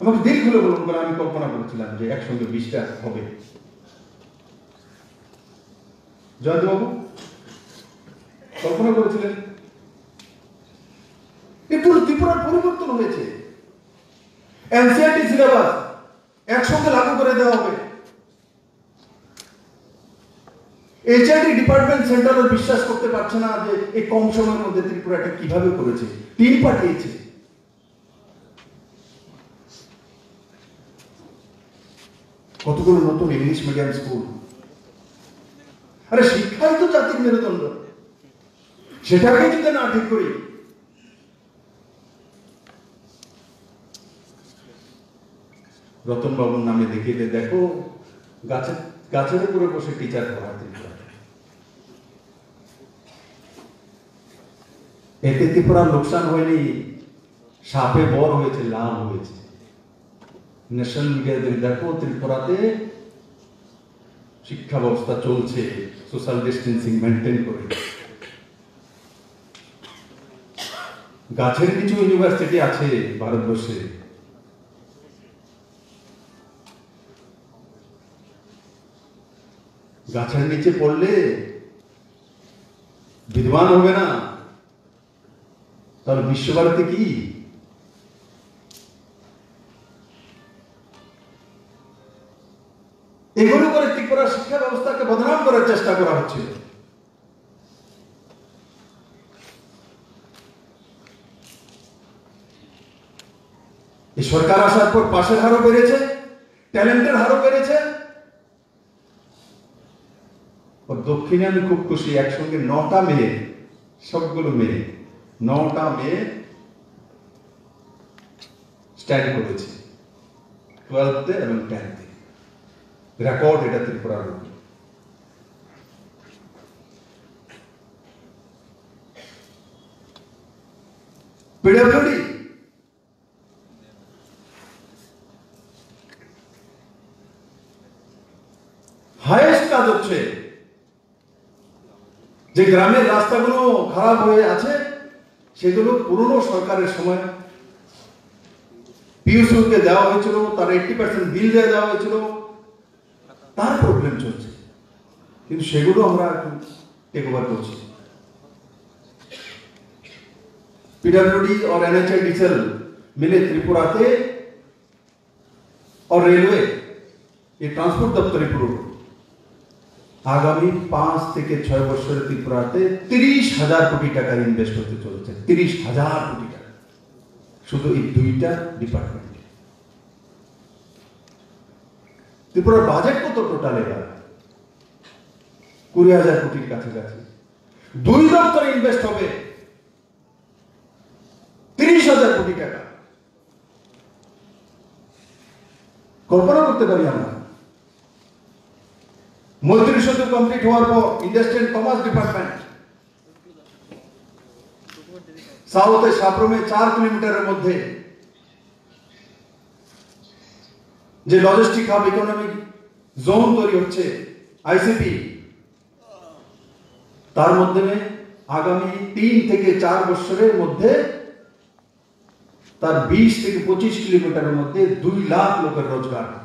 আমাকে দিল খুলে বলুন, বলে আমি কল্পনা করেছিলাম যে একসঙ্গে 20টা হবে। জয়ন্তবাবু কল্পনা করেছিলেন? একটু ত্রিপুরার পরিবর্তন হয়েছে। এনসিইআরটি সিলেবাস একসঙ্গে লাগু করে দেওয়া হবে। এইচআইডি ডিপার্টমেন্ট সেন্ট্রাল বিশ্বাস করতে পারছে না যে এই কম সময়ের মধ্যে ত্রিপুরা এটা কিভাবে করেছে। টিম পাঠিয়েছে। কতগুলো নতুন ইংলিশ মিডিয়াম স্কুল। আরে শিক্ষাই তো জাতির মেরুদণ্ড, সেটাকে যদি না ঠিক করি, রতন বাবুর নামে দেখিয়ে দেখো গাছের উপরে বসে টিচার পড়াতে, এতে ত্রিপুরার লোকসান হয়নি, সাপে বর হয়েছে, লাভ হয়েছে। ন্যাশনাল মিডিয়াতে দেখো ত্রিপুরাতে শিক্ষা ব্যবস্থা চলছে সোশ্যাল ডিস্টেন্সিং মেনটেন করে। গাছের কিছু ইউনিভার্সিটি আছে ভারতবর্ষে, গাছের নিচে পড়লে বিদ্বান হবে না, তাহলে বিশ্বভারতী কি? এগুলো করে ত্রিপুরা শিক্ষা ব্যবস্থাকে বদনাম করার চেষ্টা করা হচ্ছিল। এই সরকার আসার পর পাশের হারও বেড়েছে, ট্যালেন্টের হারও বেড়েছে। দক্ষিণে আমি খুব খুশি, একসঙ্গে 9টা মেয়ে, সবগুলো মেয়ে, 9টা মেয়ে স্ট্যান্ড করেছে 12th এবং 10th। রেকর্ড এটা ত্রিপুরার মধ্যে। পিডব্লিউডি হাইয়েস্ট কাজ হচ্ছে। যে গ্রামের রাস্তাগুলো খারাপ হয়ে আছে সেগুলো পুরনো সরকারের সময় পিউসিকে দেওয়া হয়েছিল, তার 80% বিল দিয়ে দেওয়া হয়েছিল, তার প্রবলেম চলছে, কিন্তু সেগুলো আমরা একটু টেক ওভার করছি। पीडब्ल्यूडी और एनएचआईडीसीएल मिले त्रिपुराते और रेलवे ये ट्रांसपोर्ट दफ्तर आगामी 5 থেকে 6 বছরে ত্রিপুরাতে 30,000 কোটি টাকা ইনভেস্ট হতে চলেছে। 30,000 কোটি টাকা শুধু এই দুইটা ডিপার্টমেন্টে। ত্রিপুরার বাজেট কত টোটাল? এবার 20,000 কোটির কাছাকাছি। দুই দপ্তরে ইনভেস্ট হবে 30,000 কোটি টাকা। কল্পনা করতে পারি আমরা? মৈত্রী সেতু কমপ্লিট হওয়ার পর ইন্ডাস্ট্রি এন্ড কমার্স ডিপার্টমেন্ট সাউথে সাপ্রমে 4 কিলোমিটারের মধ্যে যে লজিস্টিক হাব ইকোনমিক জোন তৈরি হচ্ছে আইসিপি, তার মধ্যে আগামী 3 থেকে 4 বছরের মধ্যে তার 20 থেকে 25 কিলোমিটারের মধ্যে 2 লাখ লোকের রোজগার হবে।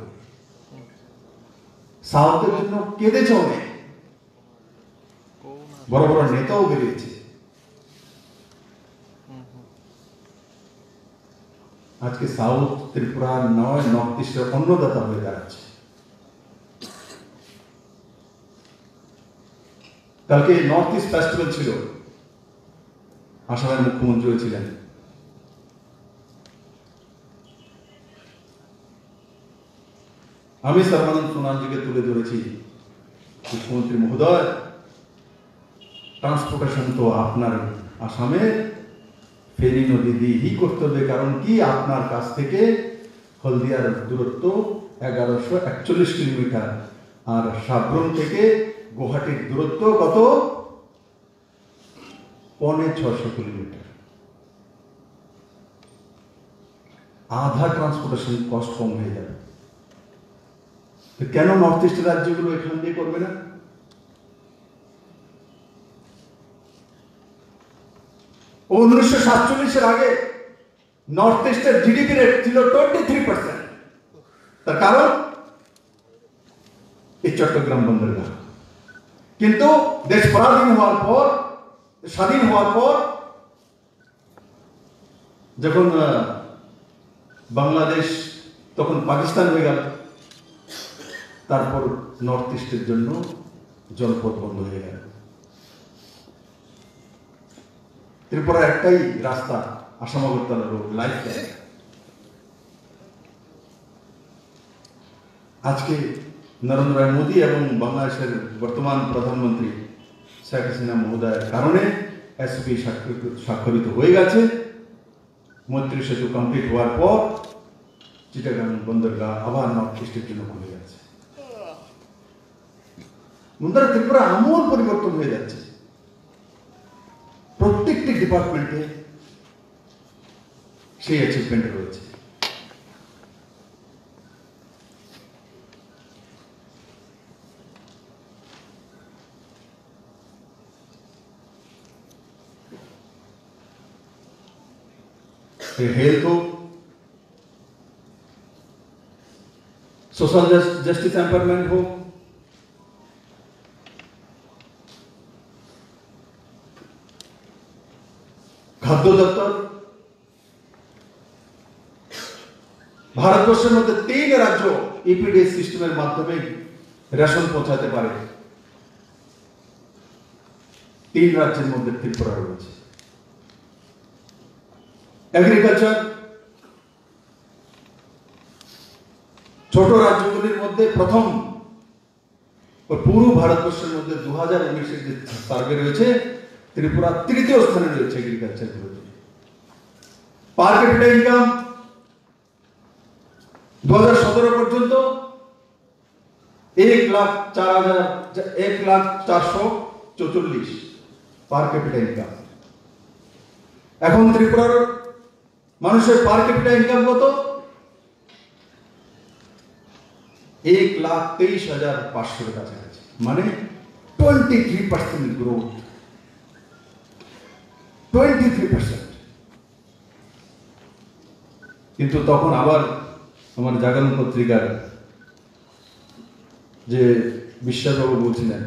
সাউথের জন্য কেঁদেছে অনেক, বড় বড় নেতাও বেরিয়েছে। আজকে সাউথ ত্রিপুরার নয়, নর্থ ইস্টের অন্নদাতা হয়ে দাঁড়াচ্ছে। কালকে নর্থ ইস্ট ফেস্টিভ্যাল ছিল, আসামের মুখ্যমন্ত্রী ছিলেন। আমি সর্বানন্দ সোনালজিকে তুলে ধরেছি মুখ্যমন্ত্রী মহোদয়, ট্রান্সপোর্টেশন তো আপনার আসামে ফেনী নদী দিয়েই করতে হবে, কারণ কি আপনার কাছ থেকে হলদিয়ার দূরত্ব 1141 কিলোমিটার, আর সাব্রুম থেকে গুয়াহাটির দূরত্ব কত? 650 কিলোমিটার। আধা ট্রান্সপোর্টেশন কস্ট কম হয়ে যাবে। তো কেন নর্থ ইস্টের রাজ্যগুলো এখান দিয়ে করবে না? 1947 আগে নর্থ ইস্টের জিডিপি রেট ছিল 23%। তার কারণ এই চট্টগ্রাম বন্দরগাহ। কিন্তু দেশ স্বাধীন হওয়ার পর যখন বাংলাদেশ তখন পাকিস্তান হয়ে গেল, তারপর নর্থ ইস্টের জন্য জলপথ বন্ধ হয়ে গেল। ত্রিপুরার একটাই রাস্তা, Assam Agartala road, life line. আজকে নরেন্দ্র ভাই মোদী এবং বাংলাদেশের বর্তমান প্রধানমন্ত্রী শেখ হাসিনা মহোদয়ের কারণে এসপি স্বাক্ষরিত হয়ে গেছে। মৈত্রী সেতু কমপ্লিট হওয়ার পর চিটাগাং বন্দরগাহ আবার নর্থ ইস্টের জন্য খুলে গেছে। বন্ধুরা, ত্রিপুরা আমূল পরিবর্তন হয়ে যাচ্ছে। প্রত্যেকটি ডিপার্টমেন্টে সেই অ্যাচিভমেন্ট রয়েছে। हेल्थ हो, सोशल जस्टिस एम्पावरमेंट हो, खाद्य दफ्तर, ভারতবর্ষের মধ্যে 3 রাজ্য ইপিডিএস সিস্টেমের মাধ্যমে রেশন পৌঁছাতে পারে। 3 রাজ্যের মধ্যে ত্রিপুরা রয়েছে। এগ্রিকালচার, ছোট রাজ্যগুলির মধ্যে প্রথম, পুরো ভারতবর্ষের মধ্যে 2019-এর যে সার্ভে রয়েছে, ত্রিপুরা 3য় স্থানে রয়েছে এগ্রিকালচার গুলোতে। পার ক্যাপিটা ইনকাম 2017 পর্যন্ত 1,04,444 পার ক্যাপিটা ইনকাম। এখন ত্রিপুরার মানুষের পার ক্যাপিটা ইনকাম কত? 1,23,500 এর কাছাকাছি, মানে 23% গ্রোথ। 23%। কিন্তু তখন আবার আমার জাগরণ পত্রিকার যে বিশ্বাসবাবু বলছিলেন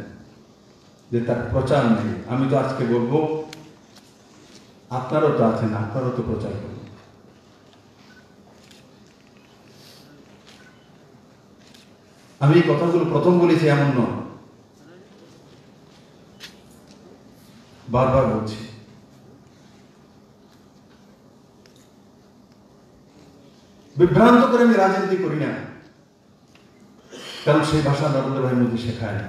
যে তার প্রচার নেই। আমি তো আজকে বলবো, আপনারও তো আছেন, আপনারও তো প্রচার করুন। আমি এই কথাগুলো প্রথম বলেছি এমন নয়, বারবার বলছি। বিভ্রান্ত করে আমি রাজনীতি করি না, কারণ সেই ভাষা নরেন্দ্র ভাই মোদী শেখায় না।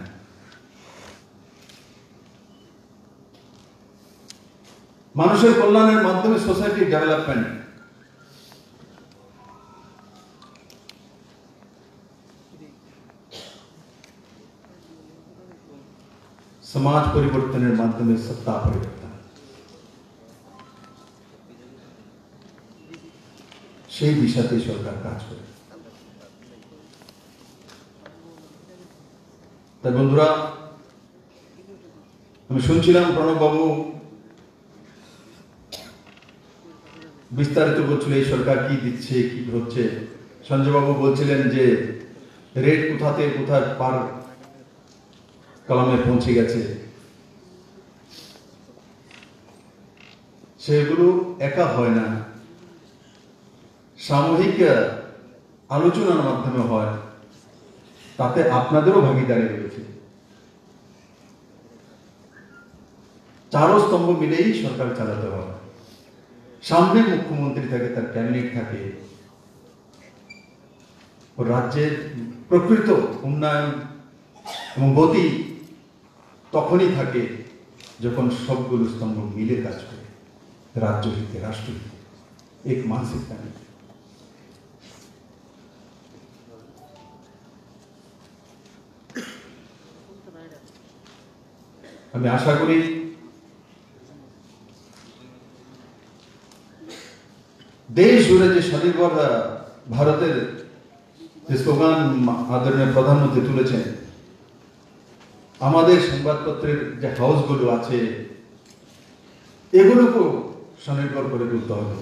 মানুষের কল্যাণের মাধ্যমে সোসাইটি ডেভেলপমেন্ট, সমাজ পরিবর্তনের মাধ্যমে সত্তা পরিবর্তন, সেই দিশাতে সরকার কাজ করে। তাই বন্ধুরা, আমি শুনছিলাম প্রণব বাবু বিস্তারিত বলছিল এই সরকার কি দিচ্ছে, কি হচ্ছে। সঞ্জয় বাবু বলছিলেন যে রেট কোথাতে কোথায় পার কলমে পৌঁছে গেছে। সেগুলো একা হয় না, সামূহিক আলোচনার মাধ্যমে হয়, তাতে আপনাদেরও ভাগিদারি রয়েছে। 4 স্তম্ভ মিলেই সরকার চালাতে হবে। সামনে মুখ্যমন্ত্রী থাকে, তার ক্যাবিনেট থাকে, রাজ্যের প্রকৃত উন্নয়ন এবং গতি তখনই থাকে যখন সবগুলো স্তম্ভ মিলে কাজ করে, রাজ্য হিতে, রাষ্ট্র হিতে, এক মানসিকতা নিয়ে। আমি আশা করি দেশ জুড়ে যে স্বনির্ভর ভারতের যে স্লোগান আদরণীয় প্রধানমন্ত্রী তুলেছেন, আমাদের সংবাদপত্রের যে হাউসগুলো আছে এগুলোকেও স্বনির্ভর করে তুলতে হবে।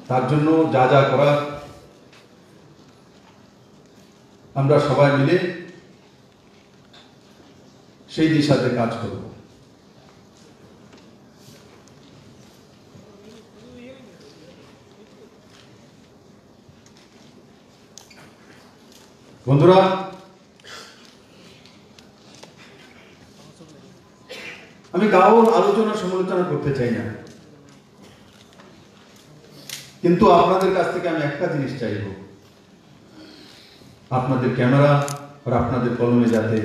তার জন্য যা যা করার আমরা সবাই মিলে সেই দিশাতে কাজ করব। বন্ধুরা, আমি কারোর আলোচনা সমালোচনা করতে চাই না, কিন্তু আপনাদের কাছ থেকে আমি একটা জিনিস চাইব, আপনাদের ক্যামেরা আর আপনাদের কলমে যাতে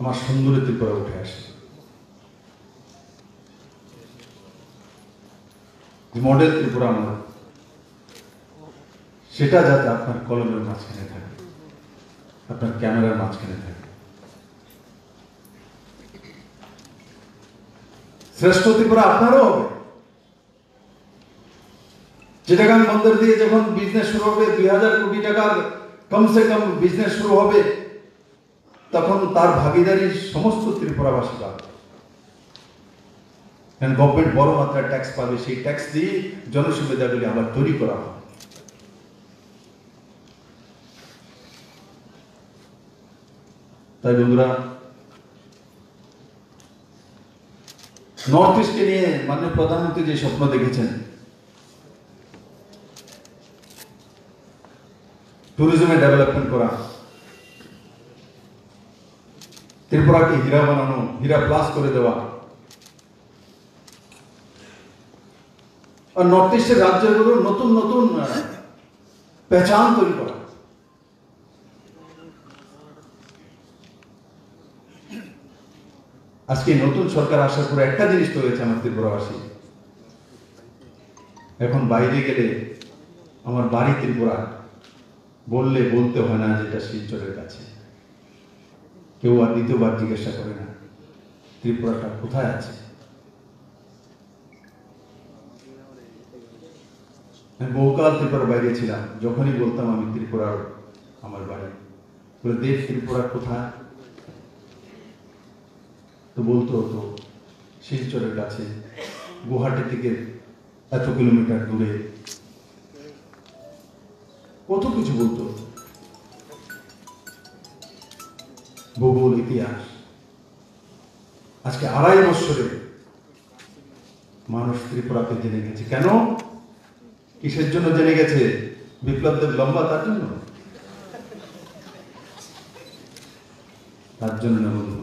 আমার সুন্দর ত্রিপুরা উঠে আসে, মডেল ত্রিপুরা আমার, সেটা যাতে আপনার কলমের মাঝখানে থাকে, আপনার ক্যামেরার মাঝখানে থাকে। শ্রেষ্ঠ ত্রিপুরা আপনারও হবে। চিটাগাং বন্দর দিয়ে যখন বিজনেস শুরু হবে, 2000 কোটি টাকার কমসে কম বিজনেস শুরু হবে, তখন তার ভাগিদারি সমস্ত ত্রিপুরাবাসী পাবে। কারণ গভর্নমেন্ট বড় মাত্রায় ট্যাক্স পাবে, সেই ট্যাক্স দিয়ে জনসুবিধাগুলি আবার তৈরি করা হবে। তাই বন্ধুরা, নর্থ ইস্টকে নিয়ে মাননীয় প্রধানমন্ত্রী যে স্বপ্ন দেখেছেন, ট্যুরিজমে ডেভেলপমেন্ট করা, ত্রিপুরাকে হীরা বানানো, হীরা প্লাস করে দেওয়া, আর নর্থ ইস্টের রাজ্যগুলোর নতুন নতুন পেহচান তৈরি করা। আজকে নতুন সরকার আসার পরে একটা জিনিস তো হয়েছে আমার ত্রিপুরাবাসী, এখন বাইরে গেলে আমার বাড়ি ত্রিপুরা বললে বলতে হয় না যেটা শিলচরের কাছে। কেউ আর দ্বিতীয়বার জিজ্ঞাসা করে না ত্রিপুরাটা কোথায় আছে। আমি বহুকাল ত্রিপুরার বাইরে ছিলাম, যখনই বলতাম আমি ত্রিপুরার আমার বাড়ি, বলে দেশ ত্রিপুরা কোথায়, তো বলতো হতো শিলচরের কাছে, গুয়াহাটি থেকে এত কিলোমিটার দূরে, কত কিছু বলতো, ভূগোল, ইতিহাস। আজকে 2.5 বছরে মানুষ ত্রিপুরাকে জেনে গেছে। কেন? কিসের জন্য জেনে গেছে? বিপ্লব দেব লম্বা তার জন্য? তার জন্য না বন্ধু,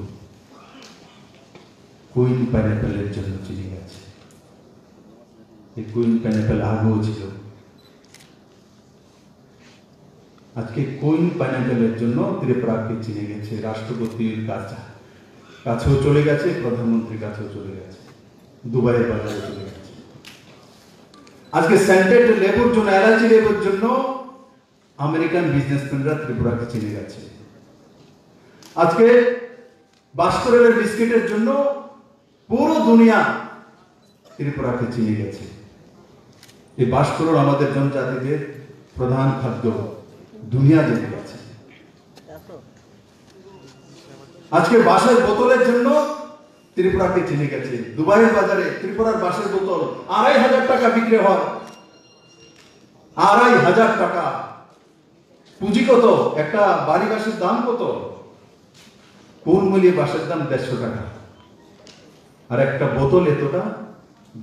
কুইন পাইনঅ্যাপেলের জন্য চিনে গেছে। এই কুইন পাইনঅ্যাপেল আগেও ছিল, আজকে কুইন পাইনঅ্যাপেলের জন্য ত্রিপুরাকে চিনে গেছে। রাষ্ট্রপতির কাছেও চলে গেছে, প্রধানমন্ত্রীর কাছেও চলে গেছে, দুবাইয়ের বাজারে চলে গেছে। আজকে সেন্টেড লেবুর জন্য, এলাচি লেবুর জন্য আমেরিকান বিজনেসম্যানরা ত্রিপুরাকে চিনে গেছে। আজকে বাস্করেলের বিস্কিটের জন্য পুরো দুনিয়া ত্রিপুরাকে চিনে গেছে। এই বাস্করল আমাদের জনজাতিদের প্রধান খাদ্য, দুনিয়া জেনে গেছে। আজকে বাঁশের বোতলের জন্য ত্রিপুরাকে চিনে গেছে। দুবাইয়ের বাজারে ত্রিপুরার বাঁশের বোতল 2,500 টাকা বিক্রি হয়। 2,500 টাকা। পুঁজি কত? একটা বাড়ি বাঁশের দাম কত? কোন মূল্যে বাঁশের দাম 150 টাকা, আর একটা বোতল এতটা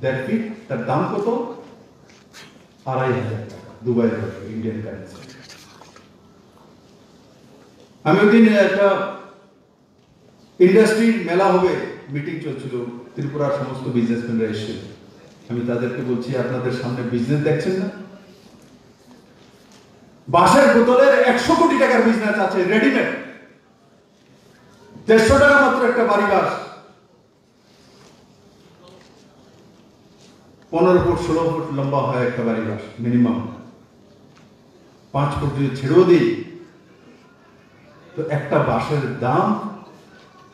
1.5 ফিট, তার দাম কত? 2,500 টাকা দুবাইয়ের বাজারে, ইন্ডিয়ান কারেন্সি। আমি ওই দিন একটা ইন্ডাস্ট্রি মেলা হবে, মিটিং চলছিল, ত্রিপুরার সমস্ত বিজনেসম্যানরা এসে, আমি তাদেরকে বলছি আপনাদের সামনে বিজনেস দেখছেন না? বাঁশের বোতলের 100 কোটি টাকার বিজনেস আছে রেডিমেড। 150 টাকা মাত্র একটা বাড়ি বাঁশ। 15 ফুট 16 ফুট লম্বা হয় একটা বাড়ি বাঁশ মিনিমাম। 5 ফুট যদি ছেড়েও দিই তো একটা বাঁশের দাম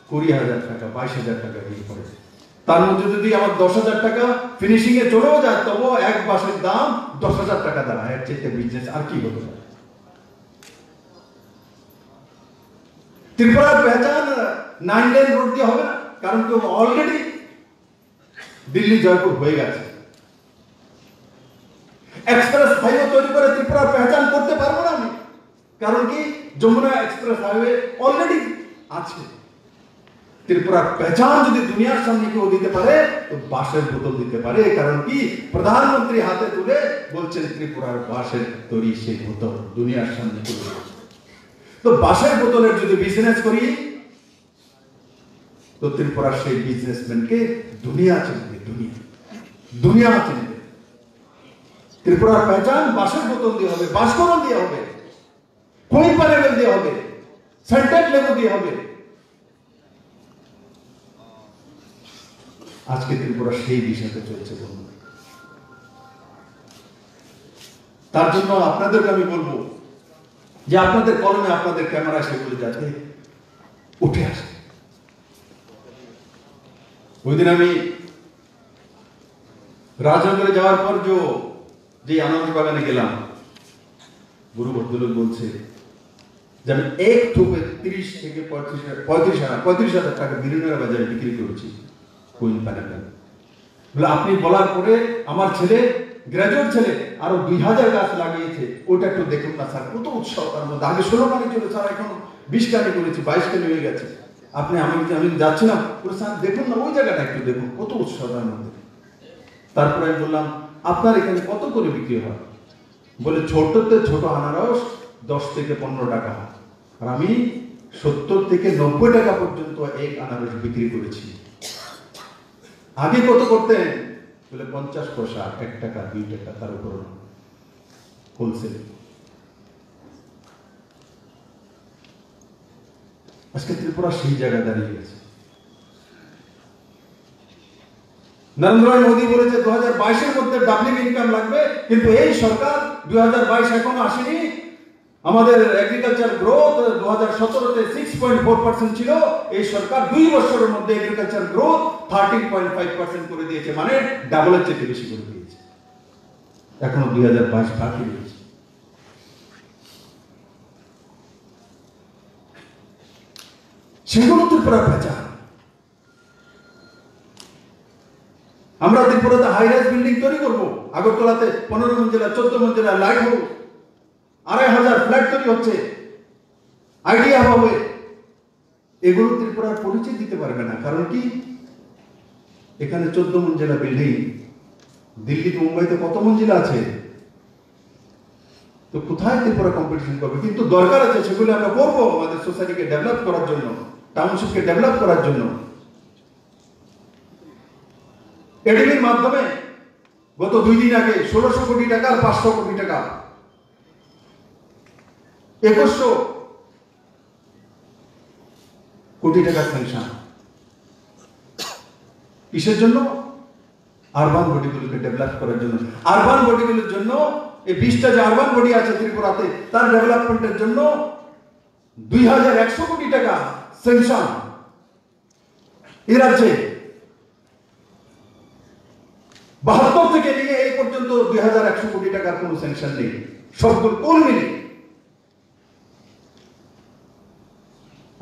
20,000 টাকা 22,000 টাকা দিয়ে পড়ে। তার মধ্যে যদি আমার 10,000 টাকা ফিনিশিং এ চলেও যায় তবু এক বাঁশের দাম 10,000 টাকা দাঁড়ায়। এর চেয়ে বিজনেস আর কি হতে পারে? ত্রিপুরার পেহচান 9 লেন রোড দিয়ে হবে না, কারণ কেউ অলরেডি দিল্লি জয়পুর হয়ে গেছে। এক্সপ্রেস হাইওয়ে তৈরি করে ত্রিপুরার পেহচান করতে পারবো না আমি, কারণ কি যমুনা এক্সপ্রেস হাইওয়ে অলরেডি আছে। ত্রিপুরার পেহচান যদি দুনিয়ার সামনে কেউ দিতে পারে তো বাঁশের বোতল দিতে পারে, কারণ কি প্রধানমন্ত্রী হাতে তুলে বলছেন ত্রিপুরার বাঁশের তৈরি সেই বোতল দুনিয়ার সামনে তুলে। তো বাঁশের বোতলের যদি বিজনেস করি তো ত্রিপুরার সেই বিজনেসম্যানকে দুনিয়া চিনবে, দুনিয়া চিনবে। ত্রিপুরার পেহচান বাঁশের বোতল দিয়ে হবে, বাঁশকরণ দিয়ে হবে, কোইপা লেভেল দিয়ে হবে, সেন্টেড লেভেল দিয়ে হবে। আজকে ত্রিপুরা সেই দিশাতে চলছে বন্ধু। তার জন্য আপনাদেরকে আমি বলবো যে আপনাদের কলমে আপনাদের ক্যামেরা সেগুলো যাতে উঠে আসে। ওই দিন আমি রাজনগরে যাওয়ার পর যে আনন্দ বাগানে গেলাম, গুরু ভদ্রলোক বলছে যে আমি এক থোপে 30 থেকে 35,000 টাকা বিরিয়ানির বাজারে বিক্রি করেছি কুইন পাইনাপেল। বলে আপনি বলার পরে আমার ছেলে গ্রাজুয়েট ছেলে আরো 2000 গাছ লাগিয়েছে, ওটা একটু দেখুন না স্যার, কত উৎসাহ তার মধ্যে। আগে 16 কানি ছিল স্যার, এখন 20 কানি করেছি, 22 কানি হয়ে গেছে। আপনি আমি যাচ্ছি না, স্যার দেখুন না ওই জায়গাটা একটু দেখুন, কত উৎসাহ তার মধ্যে। তারপরে আমি বললাম আপনার এখানে কত করে বিক্রি হয়? বলে ছোটতে ছোট আনারস 10 থেকে 15 টাকা, আর আমি 70 থেকে 90 টাকা পর্যন্ত এক আনারস বিক্রি করেছি। আগে কত করতেন? বলে 50 পয়সা, 1 টাকা 2 টাকা, তার উপর হোলসেল। আজকে ত্রিপুরা সেই জায়গায় দাঁড়িয়ে গেছে। নরেন্দ্র মোদী বলেছে 2022 এর মধ্যে ডাবলিং ইনকাম লাগবে, কিন্তু এই সরকার 2022 এখনো আসেনি। আমাদের এগ্রিকালচার গ্রোথ 2017-তে 6.4% ছিল, এই সরকার 2 বছরের মধ্যে এগ্রিকালচার গ্রোথ 13.5% করে দিয়েছে, মানে ডাবলের চেয়ে বেশি করে দিয়েছে। এখনো 2022 বাকি রয়েছে। সেগুলো ত্রিপুরা পেঁচা। আমরা ত্রিপুরাতে হাই রাইজ বিল্ডিং তৈরি করবো, আগরতলাতে 15 Manjila 14 Manjila light house, 2,500 flat তৈরি হচ্ছে, আইডিয়া হবে। এগুলো ত্রিপুরার পরিচয় দিতে পারবে না, কারণ কি এখানে 14 মঞ্জিলা বিল্ডিং, দিল্লি মুম্বাইতে কত মঞ্জিলা আছে? তো কোথায় ত্রিপুরা কম্পিটিশন করবে? কিন্তু দরকার আছে, সেগুলো আমরা করবো আমাদের সোসাইটিকে ডেভেলপ করার জন্য, টাউনশিপকে ডেভেলপ করার জন্য। এডিবির মাধ্যমে গত 2 দিন আগে 1600 কোটি টাকা আর 500 কোটি টাকা 2100 কোটি টাকা স্যাংশন। কিসের জন্য? আরবান বডিগুলোকে ডেভেলপ করার জন্য। আরবান বডিগুলোর জন্য এই 20টা যে আরবান বডি আছে ত্রিপুরাতে, তার ডেভেলপমেন্টের জন্য 2100 কোটি টাকা স্যাংশন এই রাজ্যে। 72 থেকে নিয়ে এই পর্যন্ত 2100 কোটি টাকার কোনো স্যাংশন নেই, সবগুলো কোন মিলে।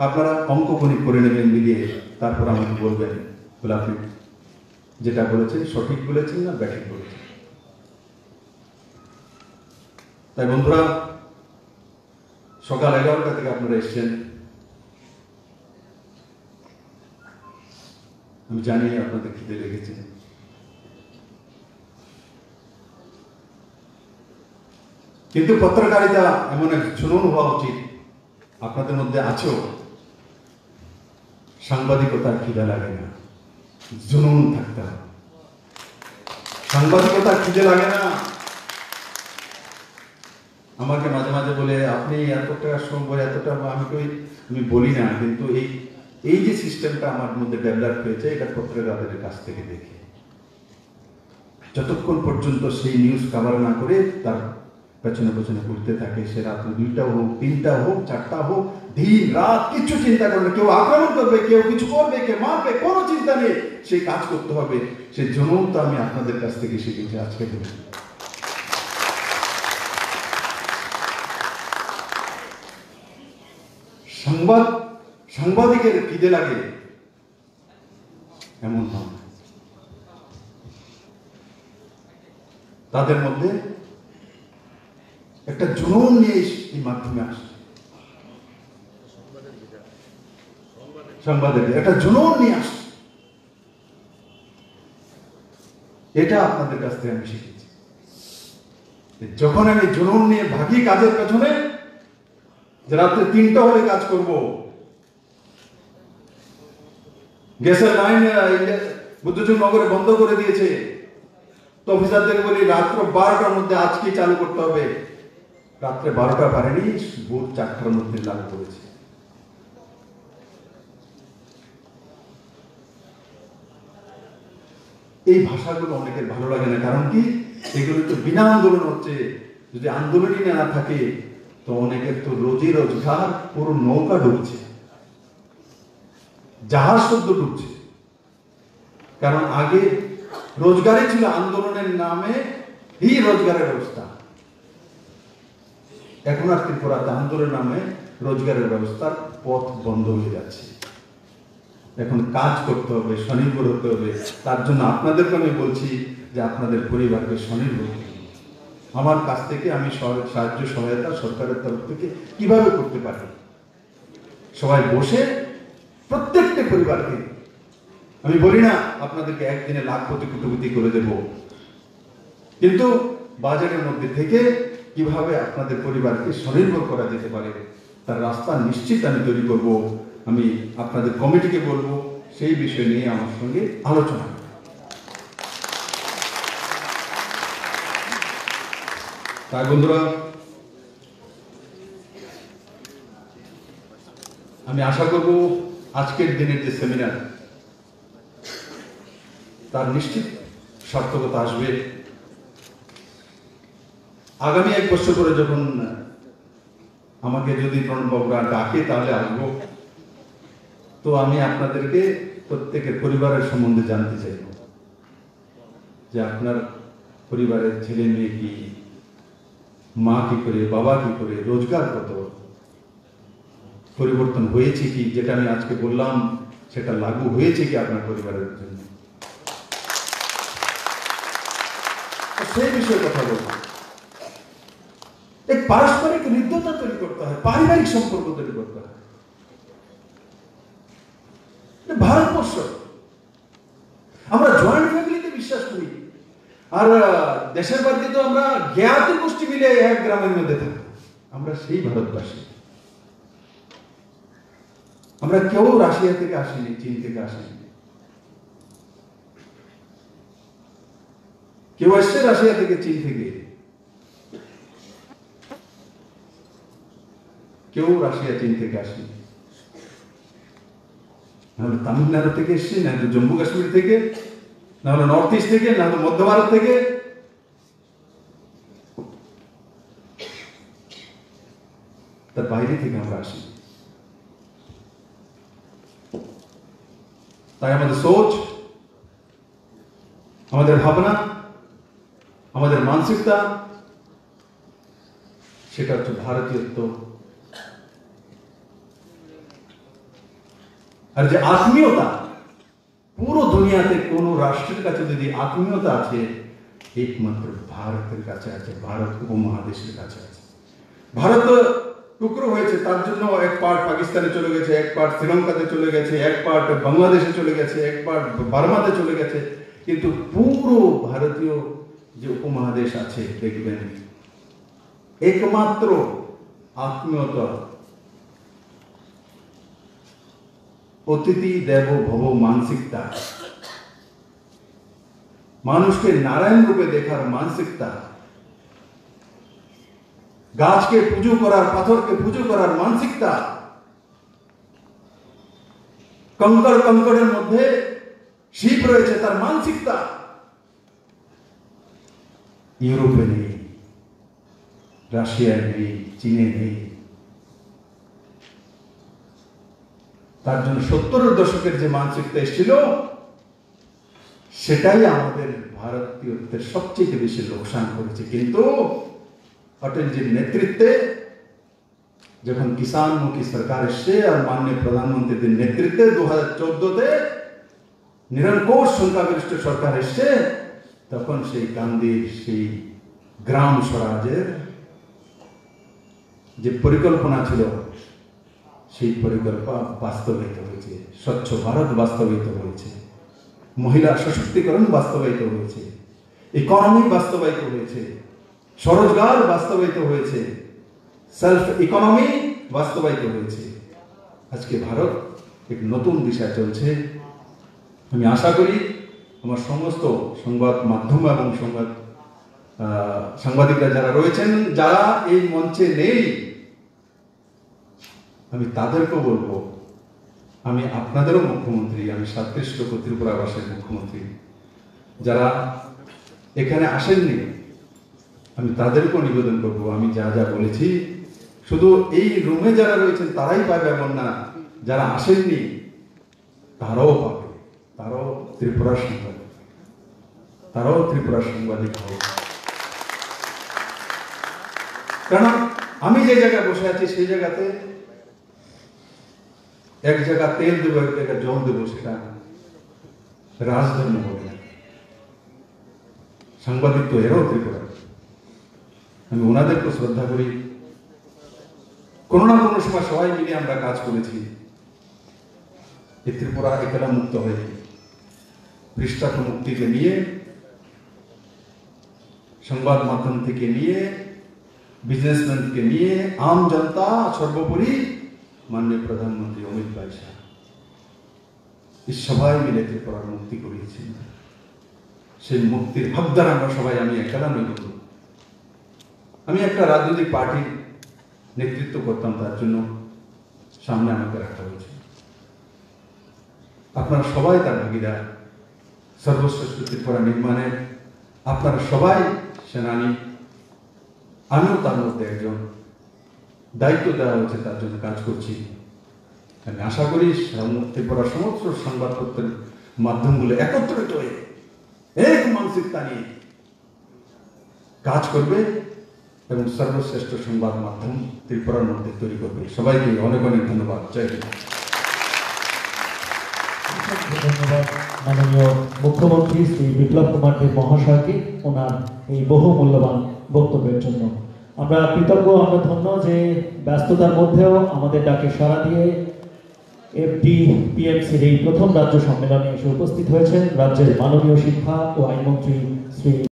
আপনারা অঙ্ক গণিত করে নেবেন মিলিয়ে, তারপর আমাকে বলবেন বলে আপনি যেটা বলেছেন সঠিক বলেছেন না ব্যাঠিক বলেছেন। তাই বন্ধুরা, সকাল 11টা থেকে আপনারা এসছেন, আমি জানি আপনাদের খিদে লেগেছে। কিন্তু পত্রকারিতা এমন এক জুনুন হওয়া উচিত, আপনাদের মধ্যে আছেও, সাংবাদিকতার খিদে লাগে না, জুনুন থাকতে হবে। সাংবাদিকতার খিদে লাগে না। আমাকে মাঝে মাঝে আপনি এতটা সময় এতটা আমি বলি না, কিন্তু এই যে সিস্টেমটা আমার মধ্যে ডেভেলপ হয়েছে এটা পত্রিকাদের কাছ থেকে দেখে, যতক্ষণ পর্যন্ত সেই নিউজ কভার না করে তার পেছনে পেছনে ঘুরতে থাকে, সে রাত্রে 2টা হোক, 3টা হোক, 4টা হোক, দিন রাত কিছু চিন্তা করবে, কেউ আক্রমণ করবে, কেউ কিছু করবে, কেউ মারবে, কোনো চিন্তা নেই, সেই কাজ করতে হবে। সেই জন্য তো আমি আপনাদের কাছ থেকে শিখেছি। আজকে বলি, সাংবাদিকের খিদে লাগে এমন নয়, তাদের মধ্যে একটা জুনুন নিয়ে এই মাধ্যমে আসে, সংবাদের একটা জুনুন নিয়ে আসে। এটা আপনাদের কাছ থেকে আমি শিখেছি। যখন আমি জুনুন নিয়ে ভাগি কাজের পেছনে, যে রাত্রে 3টা হলে কাজ করব, গ্যাসের লাইন বুদ্ধচুর নগরে বন্ধ করে দিয়েছে, তো অফিসারদের বলি রাত্র 12টার মধ্যে আজকে চালু করতে হবে। রাত্রে 12টা পারেনি, ভোর 4টার মধ্যে লাগু করেছে। এই ভাষাগুলো অনেকের ভালো লাগে না, কারণ কি এগুলো তো বিনা আন্দোলন হচ্ছে। যদি আন্দোলনই না থাকে তো অনেকের তো রোজি রোজগার পুরো নৌকা ডুবছে, জাহাজ শুদ্ধ ডুবছে। কারণ আগে রোজগারই ছিল আন্দোলনের নামে এই রোজগারের ব্যবস্থা। এখন আর ত্রিপুরাতে আন্দোলনের নামে রোজগারের ব্যবস্থার পথ বন্ধ হয়ে যাচ্ছে। এখন কাজ করতে হবে, স্বনির্ভর হতে হবে। তার জন্য আপনাদেরকে আমি বলছি যে আপনাদের পরিবারকে স্বনির্ভর করুন। আমার কাছ থেকে আমি সাহায্য সহায়তা সরকারের তরফ থেকে কিভাবে করতে পারি, সবাই বসে প্রত্যেকটা পরিবারকে, আমি বলি না আপনাদেরকে একদিনে লাখপতি কোটিপতি করে দেব, কিন্তু বাজারের মধ্যে থেকে কিভাবে আপনাদের পরিবারকে স্বনির্ভর করা যেতে পারে তার রাস্তা নিশ্চিত আমি তৈরি করব। আমি আপনাদের কমিটিকে বলবো সেই বিষয় নিয়ে আমার সঙ্গে আলোচনা। তাই বন্ধুরা, আমি আশা করব আজকের দিনের যে সেমিনার তার নিশ্চিত সার্থকতা আসবে। আগামী 1 বছর করে যখন আমাকে যদি প্রণববাবুরা ডাকে তাহলে আসবো, তো আমি আপনাদেরকে প্রত্যেকের পরিবারের সম্বন্ধে জানতে চাইব, যে আপনার পরিবারের ছেলে মেয়ে কি, মা কি করে, বাবা কি করে, রোজগার কত, পরিবর্তন হয়েছে কি, যেটা আমি আজকে বললাম সেটা লাগু হয়েছে কি আপনার পরিবারের জন্য, সেই বিষয়ে কথা বলবো। এক পারস্পরিক হৃদ্যতা তৈরি করতে হয়, পারিবারিক সম্পর্ক তৈরি করতে হয়। ভারতবর্ষ আমরা জয়েন্ট ফ্যামিলিতে বিশ্বাস করি, আর দেশের বাড়িতে তো আমরা জ্ঞাতি গোষ্ঠী মিলে এক গ্রামের মধ্যে থাকি। আমরা সেই ভারতবাসী, আমরা কেউ রাশিয়া থেকে আসিনি, চীন থেকে আসিনি, কেউ আসছে রাশিয়া থেকে, চীন থেকে, কেউ রাশিয়া চীন থেকে আসেনি। নাহলে তামিলনাড়ু থেকে এসছি, না হলে জম্মু কাশ্মীর থেকে, না হলে নর্থ ইস্ট থেকে, না হলে মধ্য ভারত থেকে। তার বাইরে থেকে আমরা আসি। তাই আমাদের সোচ, আমাদের ভাবনা, আমাদের মানসিকতা সেটা হচ্ছে ভারতীয়ত্ব। আর যে আত্মীয়তা, পুরো দুনিয়াতে কোন রাষ্ট্রের কাছে যদি আত্মীয়তা আছে, একমাত্র ভারতের কাছে আছে, ভারত উপমহাদেশের কাছে আছে। ভারত টুকরো হয়েছে, তার জন্য এক পার্ট পাকিস্তানে চলে গেছে, এক পার্ট শ্রীলঙ্কাতে চলে গেছে, এক পার্ট বাংলাদেশে চলে গেছে, এক পার্ট বার্মাতে চলে গেছে, কিন্তু পুরো ভারতীয় যে উপমহাদেশ আছে দেখবেন একমাত্র আত্মীয়তা, অতিথি দেব ভব মানসিকতা, মানুষকে নারায়ণ রূপে দেখার মানসিকতা, গাছকে পুজো করার, পাথরকে পুজো করার মানসিকতা, কঙ্করের মধ্যে শিব রয়েছে তার মানসিকতা ইউরোপে নেই, রাশিয়ায় নেই, চীনে নেই। তার জন্য 70-এর দশকের যে মানসিকতা এসেছিল, সেটাই আমাদের ভারতীয়ত্বের সবচেয়ে বেশি লোকসান করেছে। কিন্তু অটলজির নেতৃত্বে যখন কিষাণমুখী সরকার এসছে আর মাননীয় প্রধানমন্ত্রীদের নেতৃত্বে 2014-তে নিরঙ্কুশ সংখ্যাগরিষ্ঠ সরকার এসছে, তখন সেই গান্ধীর সেই গ্রাম স্বরাজের যে পরিকল্পনা ছিল, সেই পরিকল্পনা বাস্তবায়িত হয়েছে। স্বচ্ছ ভারত বাস্তবায়িত হয়েছে, মহিলা সশক্তিকরণ বাস্তবায়িত হয়েছে, ইকোনমি বাস্তবায়িত হয়েছে, স্বরোজগার বাস্তবায়িত হয়েছে, সেলফ ইকোনমি বাস্তবায়িত হয়েছে। আজকে ভারত এক নতুন দিশায় চলছে। আমি আশা করি আমার সমস্ত সংবাদ মাধ্যম এবং সাংবাদিকরা যারা রয়েছেন, যারা এই মঞ্চে নেই, আমি তাদেরকেও বলবো, আমি আপনাদেরও মুখ্যমন্ত্রী, আমি 37 লক্ষ ত্রিপুরাবাসীর মুখ্যমন্ত্রী, যারা এখানে আসেননি আমি তাদেরকেও নিবেদন করবো, আমি যা যা বলেছি শুধু এই রুমে যারা রয়েছেন তারাই পাবে এমন না, যারা আসেননি তারাও পাবে, তারাও ত্রিপুরার সাংবাদিক হবে। কারণ আমি যে জায়গায় বসে আছি সেই জায়গাতে এক জায়গা তেল দেবো, এক জায়গায় জল দেবো, সেটা রাজধর্ম হবে না। সাংবাদিক তো এরাও ত্রিপুরা, আমি ওনাদেরকে শ্রদ্ধা করি। কোনো না কোনো সময় সবাই মিলে আমরা কাজ করেছি। এই ত্রিপুরা একলা মুক্ত হয়নি, পৃষ্ঠাকে মুক্তিকে নিয়ে, সংবাদ মাধ্যম থেকে নিয়ে, বিজনেসম্যানকে নিয়ে, আম জনতা, সর্বোপরি মাননীয় প্রধানমন্ত্রী অমিত ভাই শাহ, এই সবাই মিলে ত্রিপুরার মুক্তি করিয়েছি। সেই মুক্তির হকদার আমরা সবাই, আমি একলা নই। আমি একটা রাজনৈতিক পার্টির নেতৃত্ব করতাম, তার জন্য সামনে আমাকে রাখা হয়েছে। আপনারা সবাই তার ভাগিদার। সর্বশ্রেষ্ঠ ত্রিপুরা নির্মাণের আপনারা সবাই সেনানী, আমিও তার মধ্যে একজন। দায়িত্ব দেওয়া হয়েছে, তার জন্য কাজ করছি। আমি আশা করি ত্রিপুরার সমস্ত সংবাদপত্রের মাধ্যমগুলো একত্রিত হয়ে এক মানসিকতা নিয়ে কাজ করবে এবং সর্বশ্রেষ্ঠ সংবাদ মাধ্যম ত্রিপুরার মধ্যে তৈরি করবে। সবাইকে অনেক অনেক ধন্যবাদ। জয় হিন্দ। ধন্যবাদ মাননীয় মুখ্যমন্ত্রী শ্রী বিপ্লব কুমার দেব মহাশয়কে ওনার এই বহু মূল্যবান বক্তব্যের জন্য। আমরা কৃতজ্ঞ, আমরা ধন্য যে ব্যস্ততার মধ্যেও আমাদের ডাকে সাড়া দিয়ে এফডি পিএমসির এই প্রথম রাজ্য সম্মেলনে এসে উপস্থিত হয়েছেন রাজ্যের মাননীয় শিক্ষা ও আইনমন্ত্রী শ্রী